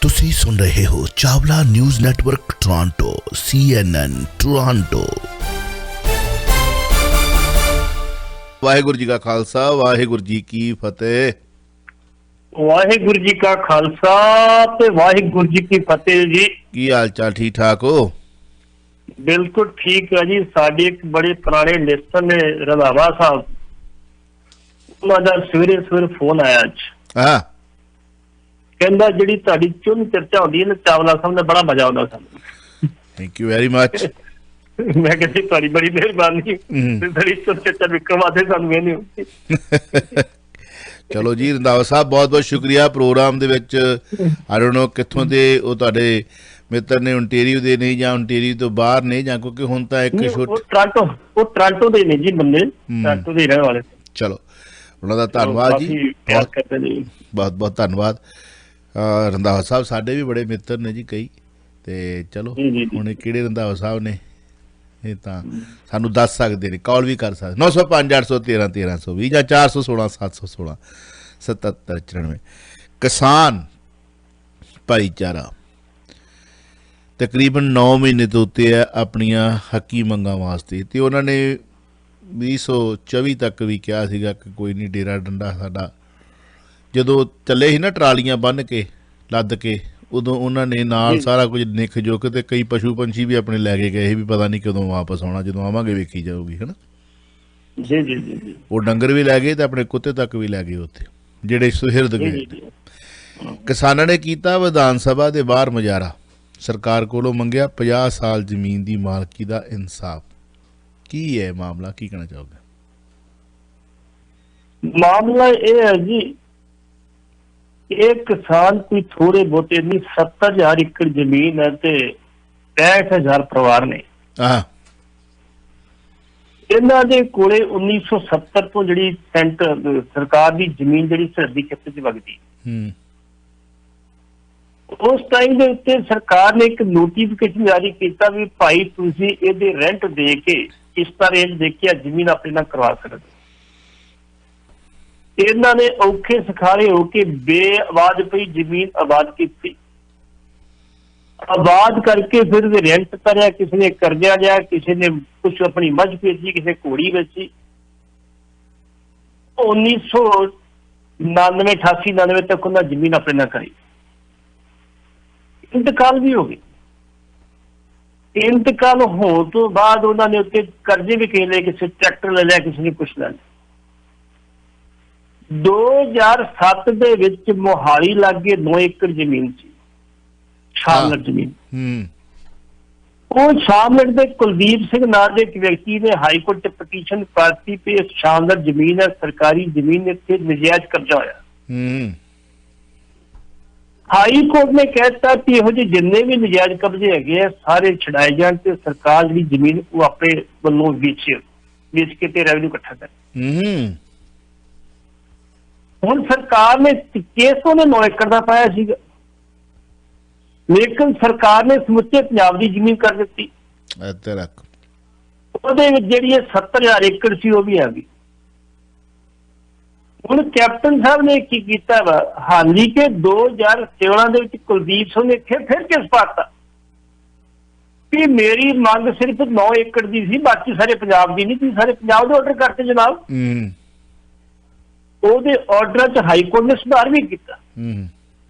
ਤੁਸੀਂ ਸੁਣ ਰਹੇ ਹੋ Chawla news network Toronto CNN Toronto. Waheguru ji ਕਾ ਖਾਲਸਾ ਵਾਹਿਗੁਰੂ ਜੀ ਕੀ ਫਤਿਹ। ਵਾਹਿਗੁਰੂ ਜੀ ਕਾ ਖਾਲਸਾ ਤੇ ਵਾਹਿਗੁਰੂ ਜੀ ਕੀ ਫਤਿਹ ਜੀ। ਕੀ ਹਾਲ ਚਾਲ, ਠੀਕ ਠਾਕ ਹੋ? ਬਿਲਕੁਲ ਠੀਕ ਹੈ ਜੀ। ਸਾਡੇ ਇੱਕ ਬੜੇ ਪੁਰਾਣੇ ਲਿਸਟਰ ਨੇ ਰੰਧਾਵਾ ਸਾਹਿਬ, ਉਹਨਾਂ ਦਾ ਸਵੇਰੇ ਫੋਨ ਆਇਆ ਅੱਜ। ਹਾਂ, ਕਹਿੰਦਾ ਜਿਹੜੀ ਤੁਹਾਡੀ ਚੁਣ ਚਰਚਾ ਹੁੰਦੀ ਹੈ ਨਾ ਚਾਵਲਾ ਸਾਹਿਬ ਨੇ, ਬੜਾ ਮਜ਼ਾ ਆਉਂਦਾ ਸਾਨੂੰ। Thank you very much. ਮੈਂ ਕਹਿੰਦੀ ਤੁਹਾਡੀ ਬੜੀ ਮਿਹਰਬਾਨੀ, ਤੁਹਾਡੀ ਚੁਣ ਚਰਚਾ ਵਿਕਰਮਾਦੇ ਸਾਨੂੰ ਇਹ ਨਹੀਂ ਹੁੰਦੀ। ਚਲੋ ਜੀ, ਰੰਧਾਵਾ ਸਾਹਿਬ ਬਹੁਤ ਬਹੁਤ ਸ਼ੁਕਰੀਆ। ਪ੍ਰੋਗਰਾਮ ਦੇ ਵਿੱਚ ਆਈ ਡੋਨਟ ਨੋ ਕਿੱਥੋਂ ਦੇ ਉਹ ਤੁਹਾਡੇ ਮਿੱਤਰ ਨੇ, ਓਨਟੇਰੀਓ ਦੇ ਨੇ ਜਾਂ ਓਨਟੇਰੀਓ ਤੋਂ ਬਾਹਰ ਨੇ, ਜਾਂ ਕਿਉਂਕਿ ਹੁਣ ਤਾਂ ਇੱਕ ਟੋਰਾਂਟੋ ਦੇ ਨੇ ਜੀ ਬੰਦੇ, ਟੋਰਾਂਟੋ ਦੇ ਰਹਿਣ ਵਾਲੇ। ਚਲੋ, ਉਹਨਾਂ ਦਾ ਧੰਨਵਾਦ ਜੀ, ਬਹੁਤ ਬਹੁਤ ਧੰਨਵਾਦ। ਰੰਧਾਵਾ ਸਾਹਿਬ ਸਾਡੇ ਵੀ ਬੜੇ ਮਿੱਤਰ ਨੇ ਜੀ ਕਈ, ਤੇ ਚਲੋ ਹੁਣ ਕਿਹੜੇ ਰੰਧਾਵਾ ਸਾਹਿਬ ਨੇ ਇਹ ਤਾਂ ਸਾਨੂੰ ਦੱਸ ਸਕਦੇ ਨੇ, ਕਾਲ ਵੀ ਕਰ ਸਕਦੇ। 905 813 1320 ਜਾਂ 416 716 7794। ਕਿਸਾਨ ਭਾਈਚਾਰਾ ਤਕਰੀਬਨ 9 ਮਹੀਨੇ ਤੋਂ ਉੱਤੇ ਹੈ ਆਪਣੀਆਂ ਹੱਕੀ ਮੰਗਾਂ ਵਾਸਤੇ, ਤੇ ਉਹਨਾਂ ਨੇ 2024 ਤੱਕ ਵੀ ਕਿਹਾ ਸੀਗਾ ਕਿ ਕੋਈ ਨਹੀਂ, ਡੇਰਾ ਡੰਡਾ ਸਾਡਾ। ਜਦੋਂ ਚੱਲੇ ਸੀ ਨਾ ਟਰਾਲੀਆਂ ਬੰਨ੍ਹ ਕੇ ਲੱਦ ਕੇ, ਉਦੋਂ ਉਹਨਾਂ ਨੇ ਨਾਲ ਸਾਰਾ ਕੁਝ ਨਿੱਖ ਜੁੱਕ ਤੇ ਕਈ ਪਸ਼ੂ ਪੰਛੀ ਵੀ ਆਪਣੇ ਲੈ ਕੇ ਗਏ, ਵੀ ਪਤਾ ਨਹੀਂ ਕਦੋਂ ਵਾਪਸ ਆਉਣਾ, ਜਦੋਂ ਆਵਾਂਗੇ ਵੇਖੀ ਜਾਊਗੀ, ਹੈ ਨਾ ਜੀ ਜੀ ਜੀ। ਉਹ ਡੰਗਰ ਵੀ ਲੈ ਗਏ ਤੇ ਆਪਣੇ ਕੁੱਤੇ ਤੱਕ ਵੀ ਲੈ ਗਏ ਉੱਥੇ, ਜਿਹੜੇ ਸੁਹਿਰਦ ਗਏ। ਕਿਸਾਨਾਂ ਨੇ ਕੀਤਾ ਵਿਧਾਨ ਸਭਾ ਦੇ ਬਾਹਰ ਮੁਜ਼ਾਹਰਾ, ਸਰਕਾਰ ਕੋਲੋਂ ਮੰਗਿਆ 50 ਸਾਲ ਜ਼ਮੀਨ ਦੀ ਮਾਲਕੀ ਦਾ ਇਨਸਾਫ। ਕੀ ਹੈ ਮਾਮਲਾ, ਕੀ ਕਹਿਣਾ ਚਾਹੋਗੇ? ਮਾਮਲਾ ਇਹ ਹੈ ਜੀ, ਇਹ ਕਿਸਾਨ ਕੋਈ ਥੋੜੇ ਬਹੁਤੇ ਨਹੀਂ, 70,000 ਏਕੜ ਜ਼ਮੀਨ ਹੈ ਤੇ 65,000 ਪਰਿਵਾਰ ਨੇ। ਇਹਨਾਂ ਦੇ ਕੋਲੇ 1970 ਤੋਂ ਜਿਹੜੀ ਸੈਂਟਰ ਸਰਕਾਰ ਦੀ ਜ਼ਮੀਨ ਜਿਹੜੀ ਸਰਹੱਦੀ ਖੇਤਰ 'ਚ ਵਗਦੀ, ਉਸ ਟਾਈਮ ਦੇ ਉੱਤੇ ਸਰਕਾਰ ਨੇ ਇੱਕ ਨੋਟੀਫਿਕੇਸ਼ਨ ਜਾਰੀ ਕੀਤਾ ਵੀ ਭਾਈ ਤੁਸੀਂ ਇਹਦੇ ਰੈਂਟ ਦੇ ਕੇ ਇਸ ਤਰ੍ਹਾਂ ਰੇਂਜ ਦੇ ਕੇ ਜ਼ਮੀਨ ਆਪਣੇ ਨਾਲ ਕਰਵਾ ਸਕਦੇ। ਇਹਨਾਂ ਨੇ ਔਖੇ ਸਖਾਰੇ ਹੋ ਕੇ ਬੇਆਬਾਦ ਪਈ ਜ਼ਮੀਨ ਆਬਾਦ ਕੀਤੀ, ਆਬਾਦ ਕਰਕੇ ਫਿਰ ਇਹਦੇ ਰੈਂਟ ਕਰਿਆ, ਕਿਸੇ ਨੇ ਕਰਜ਼ਾ ਲਿਆ, ਕਿਸੇ ਨੇ ਕੁਛ ਆਪਣੀ ਮੱਝ ਵੇਚੀ, ਕਿਸੇ ਘੋੜੀ ਵੇਚੀ। 1999 88 99 ਤੱਕ ਉਹਨਾਂ ਜ਼ਮੀਨ ਆਪਣੇ ਨਾਲ ਕਰੀ। ਇੰਤਕਾਲ ਵੀ ਹੋ ਗਈ। ਇੰਤਕਾਲ ਹੋਣ ਤੋਂ ਬਾਅਦ ਉਹਨਾਂ ਨੇ ਉੱਤੇ ਕਰਜ਼ੇ ਵੀ ਕਿਸੇ ਲਏ, ਕਿਸੇ ਟਰੈਕਟਰ ਲੈ ਲਿਆ, ਕਿਸੇ ਨੇ ਕੁਛ ਲੈ ਲਿਆ। 2007 ਦੇ ਵਿੱਚ ਮੋਹਾਲੀ ਲਾਗੇ 9 ਏਕੜ ਜ਼ਮੀਨ ਸੀ, ਸ਼ਾਮਲਟ ਜ਼ਮੀਨ। ਉਹ ਸ਼ਾਮਲਟ ਦੇ ਕੁਲਦੀਪ ਸਿੰਘ ਨਾਂ ਦੇ ਇੱਕ ਵਿਅਕਤੀ ਨੇ ਹਾਈ ਕੋਰਟ 'ਚ ਪਟੀਸ਼ਨ ਪਾਤੀ ਕਿ ਇਹ ਸ਼ਾਮਲਟ ਜ਼ਮੀਨ ਹੈ, ਸਰਕਾਰੀ ਜ਼ਮੀਨ, ਇੱਥੇ ਨਜਾਇਜ਼ ਕਬਜ਼ਾ ਹੋਇਆ। ਹਾਈ ਕੋਰਟ ਨੇ ਕਹਿਤਾ ਕਿ ਇਹੋ ਜਿਹੇ ਜਿੰਨੇ ਵੀ ਨਜਾਇਜ਼ ਕਬਜ਼ੇ ਹੈਗੇ ਆ ਸਾਰੇ ਛਡਾਏ ਜਾਣ ਤੇ ਸਰਕਾਰ ਜਿਹੜੀ ਜ਼ਮੀਨ ਉਹ ਆਪਣੇ ਵੱਲੋਂ ਵੇਚ ਕੇ ਤੇ ਰੈਵਨਿਊ ਇਕੱਠਾ ਕਰੇ। ਹੁਣ ਸਰਕਾਰ ਨੇ ਕੇਸ ਉਹਨੇ 9 ਏਕੜ ਦਾ ਪਾਇਆ ਸੀਗਾ, ਲੇਕਿਨ ਸਰਕਾਰ ਨੇ ਸਮੁੱਚੇ ਪੰਜਾਬ ਦੀ ਜ਼ਮੀਨ ਕਰ ਦਿੱਤੀ। ਉਹਦੇ ਵਿੱਚ ਜਿਹੜੀ 70,000 ਏਕੜ ਸੀ ਉਹ ਵੀ ਆ ਗਈ। ਹੁਣ ਕੈਪਟਨ ਸਾਹਿਬ ਨੇ ਕੀ ਕੀਤਾ ਵਾ, ਹਾਲੀ ਕਿ 2014 ਦੇ ਵਿੱਚ ਕੁਲਦੀਪ ਸਿੰਘ ਨੇ ਫਿਰ ਕੇਸ ਪਾਤਾ ਕਿ ਮੇਰੀ ਮੰਗ ਸਿਰਫ 9 ਏਕੜ ਦੀ ਸੀ, ਬਾਕੀ ਸਾਰੇ ਪੰਜਾਬ ਦੀ ਨਹੀਂ। ਤੁਸੀਂ ਸਾਰੇ ਪੰਜਾਬ ਦੇ ਆਰਡਰ ਕਰਤੇ ਜਨਾਬ। ਉਹਦੇ ਆਰਡਰਾਂ 'ਚ ਹਾਈ ਕੋਰਟ ਨੇ ਸੁਧਾਰ ਵੀ ਕੀਤਾ।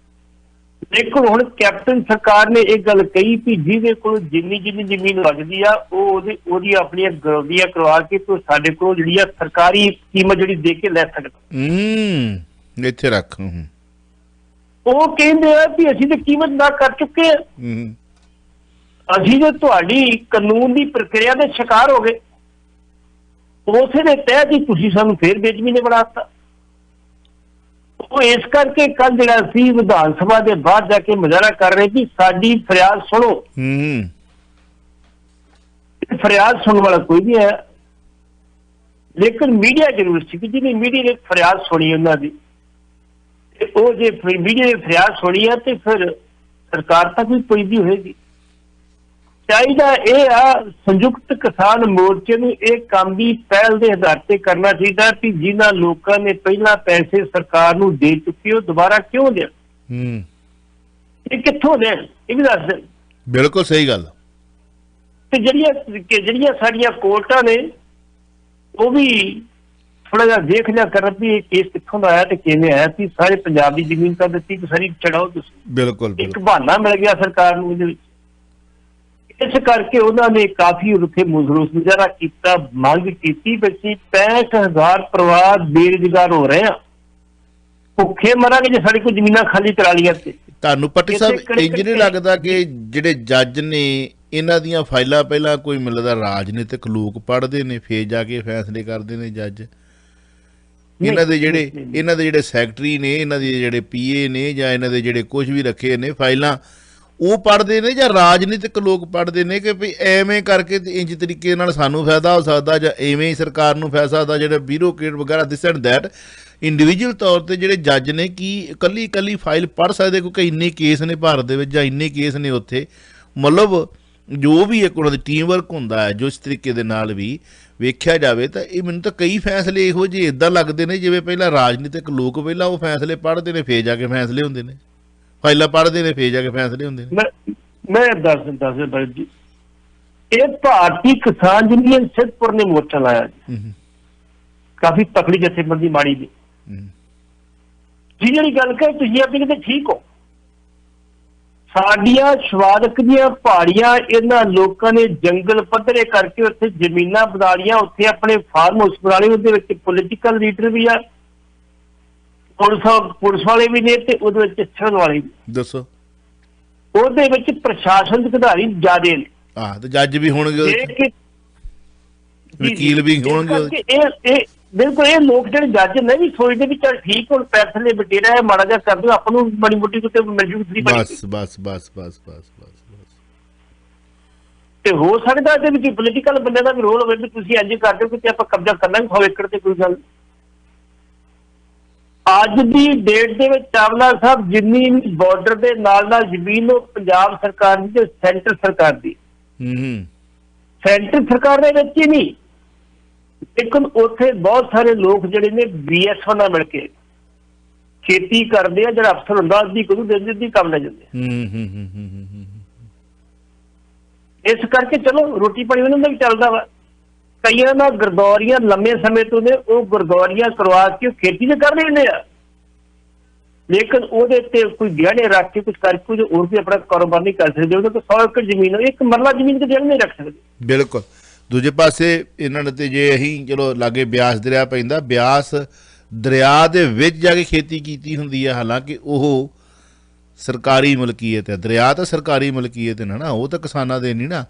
ਲੇਕਿਨ ਹੁਣ ਕੈਪਟਨ ਸਰਕਾਰ ਨੇ ਇਹ ਗੱਲ ਕਹੀ ਕਿ ਜਿਹਦੇ ਕੋਲ ਜਿੰਨੀ ਜ਼ਮੀਨ ਲੱਗਦੀ ਆ ਉਹਦੀ ਆਪਣੀਆਂ ਗਰੋਦੀਆਂ ਕਰਵਾ ਕੇ ਤੂੰ ਸਾਡੇ ਕੋਲ ਜਿਹੜੀ ਆ ਸਰਕਾਰੀ ਕੀਮਤ ਜਿਹੜੀ ਦੇ ਕੇ ਲੈ ਸਕਦਾ। ਇੱਥੇ ਰੱਖ। ਉਹ ਕਹਿੰਦੇ ਆ ਕਿ ਅਸੀਂ ਤਾਂ ਕੀਮਤ ਨਾ ਕਰ ਚੁੱਕੇ ਆ, ਅਸੀਂ ਤਾਂ ਤੁਹਾਡੀ ਕਾਨੂੰਨ ਦੀ ਪ੍ਰਕਿਰਿਆ ਦੇ ਸ਼ਿਕਾਰ ਹੋ ਗਏ, ਉਸੇ ਦੇ ਤਹਿਤ ਹੀ ਤੁਸੀਂ ਸਾਨੂੰ ਫੇਰ ਬੇਜ਼ਮੀਨੇ ਬਣਾਤਾ। ਉਹ ਇਸ ਕਰਕੇ ਕੱਲ ਜਿਹੜਾ ਸੀ ਵਿਧਾਨ ਸਭਾ ਦੇ ਬਾਹਰ ਜਾ ਕੇ ਮੁਜ਼ਾਹਰਾ ਕਰ ਰਹੇ ਕਿ ਸਾਡੀ ਫਰਿਆਦ ਸੁਣੋ। ਫਰਿਆਦ ਸੁਣਨ ਵਾਲਾ ਕੋਈ ਨਹੀਂ ਹੈ, ਲੇਕਿਨ ਮੀਡੀਆ ਜ਼ਰੂਰ ਸੀ ਕਿ ਜਿਹਨੇ ਮੀਡੀਆ ਨੇ ਫਰਿਆਦ ਸੁਣੀ ਉਹਨਾਂ ਦੀ, ਉਹ ਜੇ ਮੀਡੀਆ ਨੇ ਫਰਿਆਦ ਸੁਣੀ ਹੈ ਤੇ ਫਿਰ ਸਰਕਾਰ ਤੱਕ ਵੀ ਪਹੁੰਚਦੀ ਹੋਏਗੀ। ਚਾਹੀਦਾ ਇਹ ਆ ਸੰਯੁਕਤ ਕਿਸਾਨ ਮੋਰਚੇ ਨੂੰ ਇਹ ਕੰਮ ਦੀ ਪਹਿਲ ਦੇ ਆਧਾਰ ਤੇ ਕਰਨਾ ਚਾਹੀਦਾ ਕਿ ਜਿਨ੍ਹਾਂ ਲੋਕਾਂ ਨੇ ਪਹਿਲਾਂ ਪੈਸੇ ਸਰਕਾਰ ਨੂੰ ਦੇ ਚੁੱਕੇ ਉਹ ਦੁਬਾਰਾ ਕਿਉਂ ਦੇਣ। ਇਹ ਕਿੱਥੋਂ ਦੇਣ, ਇਹ ਵੀ ਦੱਸ ਦੇਣ। ਬਿਲਕੁਲ ਸਹੀ ਗੱਲ। ਤੇ ਜਿਹੜੀਆਂ ਸਾਡੀਆਂ ਕੋਰਟਾਂ ਨੇ ਉਹ ਵੀ ਥੋੜਾ ਜਿਹਾ ਦੇਖ ਲਿਆ ਕਰਨ ਵੀ ਇਹ ਕੇਸ ਕਿੱਥੋਂ ਦਾ ਆਇਆ ਤੇ ਕਿਵੇਂ ਆਇਆ ਸੀ। ਸਾਰੇ ਪੰਜਾਬ ਦੀ ਜ਼ਮੀਨ ਤਾਂ ਦਿੱਤੀ ਕਿ ਸਾਰੀ ਚੜਾਓ ਤੁਸੀਂ। ਬਿਲਕੁਲ ਇੱਕ ਬਹਾਨਾ ਮਿਲ ਗਿਆ ਸਰਕਾਰ ਨੂੰ ਇਹਦੇ ਵਿੱਚ। ਇਸ ਕਰਕੇ ਉਹਨਾਂ ਨੇ ਕਾਫੀ ਉੱਥੇ ਰੋਸ ਮੁਜ਼ਾਹਰਾ ਕੀਤਾ, ਮੰਗ ਕੀਤੀ ਵੀ ਅਸੀਂ 65,000 ਪਰਿਵਾਰ ਬੇਰੁਜ਼ਗਾਰ ਹੋ ਰਹੇ ਆ, ਭੁੱਖੇ ਮਰਾਂਗੇ ਜੇ ਸਾਡੀ ਕੋਈ ਜ਼ਮੀਨਾਂ ਖਾਲੀ ਕਰਾ ਲਈਆਂ ਤੇ। ਤੁਹਾਨੂੰ ਪੱਟੀ ਸਾਹਿਬ ਇੰਜ ਨਹੀਂ ਲੱਗਦਾ ਕਿ ਜਿਹੜੇ ਜੱਜ ਨੇ ਇਹਨਾਂ ਦੀਆਂ ਫਾਈਲਾਂ ਪਹਿਲਾਂ ਕੋਈ ਮਿਲਦਾ ਰਾਜਨੀਤਿਕ ਲੋਕ ਪੜ੍ਹਦੇ ਨੇ, ਫੇਰ ਜਾ ਕੇ ਫੈਸਲੇ ਕਰਦੇ ਨੇ ਜੱਜ? ਇਹਨਾਂ ਦੇ ਜਿਹੜੇ ਸੈਕਟਰੀ ਨੇ, ਇਹਨਾਂ ਦੇ ਜਿਹੜੇ PA ਨੇ ਜਾਂ ਇਹਨਾਂ ਦੇ ਜਿਹੜੇ ਕੁਝ ਵੀ ਰੱਖੇ ਨੇ ਫਾਈਲਾਂ, ਉਹ ਪੜ੍ਹਦੇ ਨੇ ਜਾਂ ਰਾਜਨੀਤਿਕ ਲੋਕ ਪੜ੍ਹਦੇ ਨੇ ਕਿ ਵੀ ਐਵੇਂ ਕਰਕੇ ਇੰਜ ਤਰੀਕੇ ਨਾਲ ਸਾਨੂੰ ਫਾਇਦਾ ਹੋ ਸਕਦਾ ਜਾਂ ਐਵੇਂ ਹੀ ਸਰਕਾਰ ਨੂੰ ਫਾਇਦਾ ਸਕਦਾ? ਜਿਹੜੇ ਬਿਊਰੋਕਰੇਟ ਵਗੈਰਾ ਦਿਸ ਐਂਡ ਦੈਟ ਇੰਡੀਵਿਜੂਅਲ ਤੌਰ ਤੇ ਜਿਹੜੇ ਜੱਜ ਨੇ ਕੀ ਇਕੱਲੀ ਫਾਈਲ ਪੜ੍ਹ ਸਕਦੇ? ਕਿਉਂਕਿ ਇੰਨੇ ਕੇਸ ਨੇ ਭਾਰਤ ਦੇ ਵਿੱਚ ਜਾਂ ਇੰਨੇ ਕੇਸ ਨੇ ਉੱਥੇ, ਮਤਲਬ ਜੋ ਵੀ ਇੱਕ ਉਹਨਾਂ ਦੀ ਟੀਮ ਵਰਕ ਹੁੰਦਾ ਹੈ, ਜੋ ਇਸ ਤਰੀਕੇ ਦੇ ਨਾਲ ਵੀ ਵੇਖਿਆ ਜਾਵੇ ਤਾਂ ਇਹ ਮੈਨੂੰ ਤਾਂ ਕਈ ਫੈਸਲੇ ਇਹੋ ਜਿਹੇ ਇੱਦਾਂ ਲੱਗਦੇ ਨੇ ਜਿਵੇਂ ਪਹਿਲਾਂ ਰਾਜਨੀਤਿਕ ਲੋਕ ਪਹਿਲਾਂ ਉਹ ਫੈਸਲੇ ਪੜ੍ਹਦੇ ਨੇ, ਫੇਰ ਜਾ ਕੇ ਫੈਸਲੇ ਹੁੰਦੇ ਨੇ, ਫਾਈਲਾਂ ਪੜ੍ਹਦੇ ਨੇ ਫੇਰ ਜਾ ਕੇ ਫੈਸਲੇ ਹੁੰਦੇ ਨੇ। ਮੈਂ ਦੱਸ ਬਾਈ ਜੀ, ਇਹ ਭਾਰਤੀ ਕਿਸਾਨ ਯੂਨੀਅਨ ਸਿੱਧਪੁਰ ਨੇ ਮੋਰਚਾ ਲਾਇਆ ਜੀ, ਕਾਫੀ ਤਕੜੀ ਜਥੇਬੰਦੀ ਮਾੜੀ ਦੀ ਜਿਹੜੀ ਗੱਲ ਕਰ ਤੁਸੀਂ ਆਪਣੀ ਕਿਤੇ ਠੀਕ ਹੋ। ਸਾਡੀਆਂ ਸ਼ਵਾਦਕ ਦੀਆਂ ਪਹਾੜੀਆਂ ਇਹਨਾਂ ਲੋਕਾਂ ਨੇ ਜੰਗਲ ਪੱਧਰੇ ਕਰਕੇ ਉੱਥੇ ਜ਼ਮੀਨਾਂ ਬਣਾ ਲਈਆਂ, ਉੱਥੇ ਆਪਣੇ ਫਾਰਮ ਹਾਊਸ ਬਣਾ ਲਏ, ਉਹਦੇ ਵਿੱਚ ਪੋਲੀਟੀਕਲ ਲੀਡਰ ਵੀ ਆ, ਪੁਲਿਸ ਵਾਲੇ ਵੀ ਨੇ ਤੇ ਉਹਦੇ ਵਿੱਚ ਛੜਨ ਵਾਲੇ ਵੀ। ਦੱਸੋ, ਉਹਦੇ ਵਿੱਚ ਪ੍ਰਸ਼ਾਸਨਿਕ ਅਧਿਕਾਰੀ ਜ਼ਿਆਦੇ ਨੇ। ਤੇ ਜੱਜ ਵੀ ਹੋਣਗੇ, ਵਕੀਲ ਵੀ ਹੋਣਗੇ। ਇਹ ਬਿਲਕੁਲ ਇਹ ਲੋਕ ਜਿਹੜੇ ਜੱਜ ਨੇ ਵੀ ਸੋਚਦੇ ਵੀ ਚੱਲ ਠੀਕ ਹੁਣ ਫੈਸਲੇ ਬਟੇਰਾ ਹੈ, ਮਾੜਾ ਜਿਹਾ ਕਰ ਦਿਓ, ਆਪਾਂ ਨੂੰ ਮਾੜੀ ਮੋਟੀ ਕਿਤੇ ਮਜ਼ਬੂਤੀ ਬਸ ਤੇ ਹੋ ਸਕਦਾ ਇਹਦੇ ਵਿੱਚ ਪੋਲੀਟੀਕਲ ਬੰਦੇ ਦਾ ਵੀ ਰੋਲ ਹੋਵੇ ਵੀ ਤੁਸੀਂ ਇੰਝ ਕਰ ਦਿਓ ਕਿ ਆਪਾਂ ਕਬਜ਼ਾ ਕਰਨਾ ਵੀ 100 ਏਕੜ ਤੇ ਕੋਈ ਗੱਲ। ਅੱਜ ਦੀ ਡੇਟ ਦੇ ਵਿੱਚ ਚਾਵਲਾ ਸਾਹਿਬ ਜਿੰਨੀ ਵੀ ਬਾਰਡਰ ਦੇ ਨਾਲ ਜ਼ਮੀਨ ਉਹ ਪੰਜਾਬ ਸਰਕਾਰ ਦੀ ਤੇ ਸੈਂਟਰ ਸਰਕਾਰ ਦੀ, ਸੈਂਟਰ ਸਰਕਾਰ ਦੇ ਵਿੱਚ ਹੀ ਨਹੀਂ, ਲੇਕਿਨ ਉੱਥੇ ਬਹੁਤ ਸਾਰੇ ਲੋਕ ਜਿਹੜੇ ਨੇ BSF ਨਾਲ ਮਿਲ ਕੇ ਖੇਤੀ ਕਰਦੇ ਆ। ਜਿਹੜਾ ਅਫਸਰ ਹੁੰਦਾ ਅੱਧੀ ਕਰੂ ਦਿੰਦੀ ਕੰਮ ਲੈ ਜਾਂਦੇ। ਇਸ ਕਰਕੇ ਚਲੋ ਰੋਟੀ ਪਾਣੀ ਉਹਨਾਂ ਦਾ ਵੀ ਚੱਲਦਾ ਵਾ। ਕਈਆਂ ਨਾਲ ਗੁਰਦੁਆਰੀਆਂ ਲੰਮੇ ਸਮੇਂ ਤੋਂ ਨੇ, ਉਹ ਗੁਰਦੁਆਰੀਆਂ ਕਰਵਾ ਕੇ ਖੇਤੀ ਤੇ ਕਰ ਲੈਂਦੇ ਆ, ਲੇਕਿਨ ਉਹਦੇ ਤੇ ਕੋਈ ਗਹਿਣੇ ਰੱਖ ਕੇ ਕੁਝ ਕਰਕੇ ਕੁਝ ਹੋਰ ਵੀ ਆਪਣਾ ਕਾਰੋਬਾਰ ਨਹੀਂ ਕਰ ਸਕਦੇ। ਉਹਦੇ ਕੋਲ 100 ਏਕੜ ਜ਼ਮੀਨ, ਇੱਕ ਮਰਲਾ ਜ਼ਮੀਨ ਤੇ ਗਹਿਣੇ ਨਹੀਂ ਰੱਖ ਸਕਦੇ। ਬਿਲਕੁਲ। ਦੂਜੇ ਪਾਸੇ ਇਹਨਾਂ ਨੇ ਤੇ ਜੇ ਅਸੀਂ ਚਲੋ ਲਾਗੇ ਬਿਆਸ ਦਰਿਆ ਪੈਂਦਾ, ਬਿਆਸ ਦਰਿਆ ਦੇ ਵਿੱਚ ਜਾ ਕੇ ਖੇਤੀ ਕੀਤੀ ਹੁੰਦੀ ਹੈ, ਹਾਲਾਂਕਿ ਉਹ ਸਰਕਾਰੀ ਮਲਕੀਅਤ ਹੈ। ਦਰਿਆ ਤਾਂ ਸਰਕਾਰੀ ਮਲਕੀਅਤ ਹੈ ਨਾ, ਉਹ ਤਾਂ ਕਿਸਾਨਾਂ ਦੇ ਨਹੀਂ ਨਾ।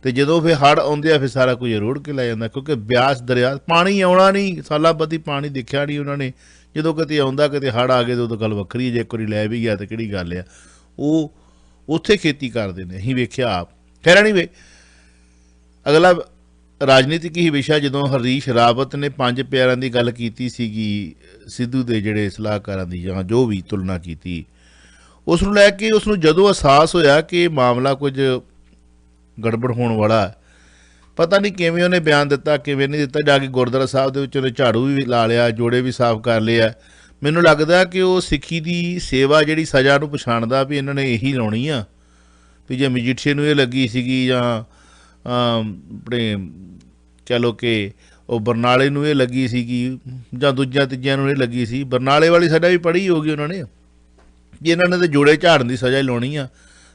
ਤੇ ਜਦੋਂ ਫਿਰ ਹੜ੍ਹ ਆਉਂਦੇ ਆ ਫਿਰ ਸਾਰਾ ਕੁਝ ਰੋੜ ਕੇ ਲੈ ਜਾਂਦਾ, ਕਿਉਂਕਿ ਬਿਆਸ ਦਰਿਆ ਪਾਣੀ ਆਉਣਾ ਨਹੀਂ, ਸਾਲਾਂ ਬੱਧੀ ਪਾਣੀ ਦੇਖਿਆ ਨਹੀਂ ਉਹਨਾਂ ਨੇ। ਜਦੋਂ ਕਿਤੇ ਆਉਂਦਾ, ਕਿਤੇ ਹੜ੍ਹ ਆ ਗਏ ਤਾਂ ਉਦੋਂ ਗੱਲ ਵੱਖਰੀ, ਜੇ ਇੱਕ ਵਾਰੀ ਲੈ ਵੀ ਗਿਆ ਤਾਂ ਕਿਹੜੀ ਗੱਲ ਆ। ਉਹ ਉੱਥੇ ਖੇਤੀ ਕਰਦੇ ਨੇ, ਅਸੀਂ ਵੇਖਿਆ ਆਪ। ਖੈਰ ਨਹੀਂ ਵੇ, ਅਗਲਾ ਰਾਜਨੀਤਿਕ ਹੀ ਵਿਸ਼ਾ। ਜਦੋਂ ਹਰੀਸ਼ ਰਾਵਤ ਨੇ 5 ਪਿਆਰਿਆਂ ਦੀ ਗੱਲ ਕੀਤੀ ਸੀਗੀ, ਸਿੱਧੂ ਦੇ ਜਿਹੜੇ ਸਲਾਹਕਾਰਾਂ ਦੀ ਜਾਂ ਜੋ ਵੀ ਤੁਲਨਾ ਕੀਤੀ, ਉਸ ਨੂੰ ਲੈ ਕੇ ਉਸ ਨੂੰ ਜਦੋਂ ਅਹਿਸਾਸ ਹੋਇਆ ਕਿ ਇਹ ਮਾਮਲਾ ਕੁਝ ਗੜਬੜ ਹੋਣ ਵਾਲਾ, ਪਤਾ ਨਹੀਂ ਕਿਵੇਂ ਉਹਨੇ ਬਿਆਨ ਦਿੱਤਾ, ਕਿਵੇਂ ਨਹੀਂ ਦਿੱਤਾ। ਜਾ ਕੇ ਗੁਰਦੁਆਰਾ ਸਾਹਿਬ ਦੇ ਵਿੱਚ ਉਹਨੇ ਝਾੜੂ ਵੀ ਲਾ ਲਿਆ, ਜੋੜੇ ਵੀ ਸਾਫ਼ ਕਰ ਲਿਆ। ਮੈਨੂੰ ਲੱਗਦਾ ਕਿ ਉਹ ਸਿੱਖੀ ਦੀ ਸੇਵਾ ਜਿਹੜੀ ਸਜ਼ਾ ਨੂੰ ਪਛਾਣਦਾ ਵੀ ਇਹਨਾਂ ਨੇ ਇਹੀ ਲਾਉਣੀ ਆ, ਵੀ ਜੇ ਮਜੀਠੀਏ ਨੂੰ ਇਹ ਲੱਗੀ ਸੀਗੀ ਜਾਂ ਆਪਣੇ ਕਹਿ ਲਓ ਕਿ ਉਹ ਬਰਨਾਲੇ ਨੂੰ ਇਹ ਲੱਗੀ ਸੀਗੀ ਜਾਂ ਦੂਜਿਆਂ ਤੀਜਿਆਂ ਨੂੰ ਇਹ ਲੱਗੀ ਸੀ। ਬਰਨਾਲੇ ਵਾਲੀ ਸਜ਼ਾ ਵੀ ਪੜ੍ਹੀ ਹੋਊਗੀ ਉਹਨਾਂ ਨੇ, ਜੇ ਇਹਨਾਂ ਨੇ ਤਾਂ ਜੋੜੇ ਝਾੜਨ ਦੀ ਸਜ਼ਾ ਹੀ ਲਾਉਣੀ ਆ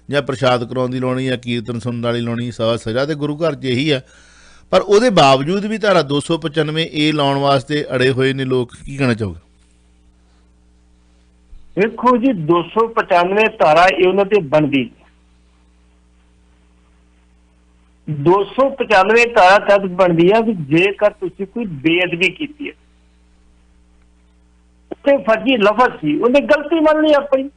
ਜਾਂ ਪ੍ਰਸ਼ਾਦ ਕਰਾਉਣ ਦੀ ਲਾਉਣੀ ਆ, ਕੀਰਤਨ ਸੁਣਨ ਵਾਲੀ ਲਾਉਣੀ, ਸਜ਼ਾ ਤੇ ਗੁਰੂ ਘਰ 'ਚ ਇਹੀ ਆ। ਪਰ ਉਹਦੇ ਬਾਵਜੂਦ ਵੀ ਧਾਰਾ 295 ਇਹ ਲਾਉਣ ਵਾਸਤੇ ਅੜੇ ਹੋਏ ਨੇ ਲੋਕ। ਕੀ ਕਹਿਣਾ ਚਾਹੋਗੇ? ਦੇਖੋ ਜੀ, 295 ਧਾਰਾ ਇਹ ਉਹਨਾਂ ਤੇ ਬਣਦੀ। 295 ਧਾਰਾ ਤਦ ਬਣਦੀ ਆ ਵੀ ਜੇਕਰ ਤੁਸੀਂ ਕੋਈ ਬੇਅਦਬੀ ਕੀਤੀ ਹੈ, ਤੇ ਫਰਜ਼ੀ ਲਫ਼ਜ਼ ਸੀ, ਉਹਨੇ ਗਲਤੀ ਮੰਨ ਲਈ ਆਪਣੀ।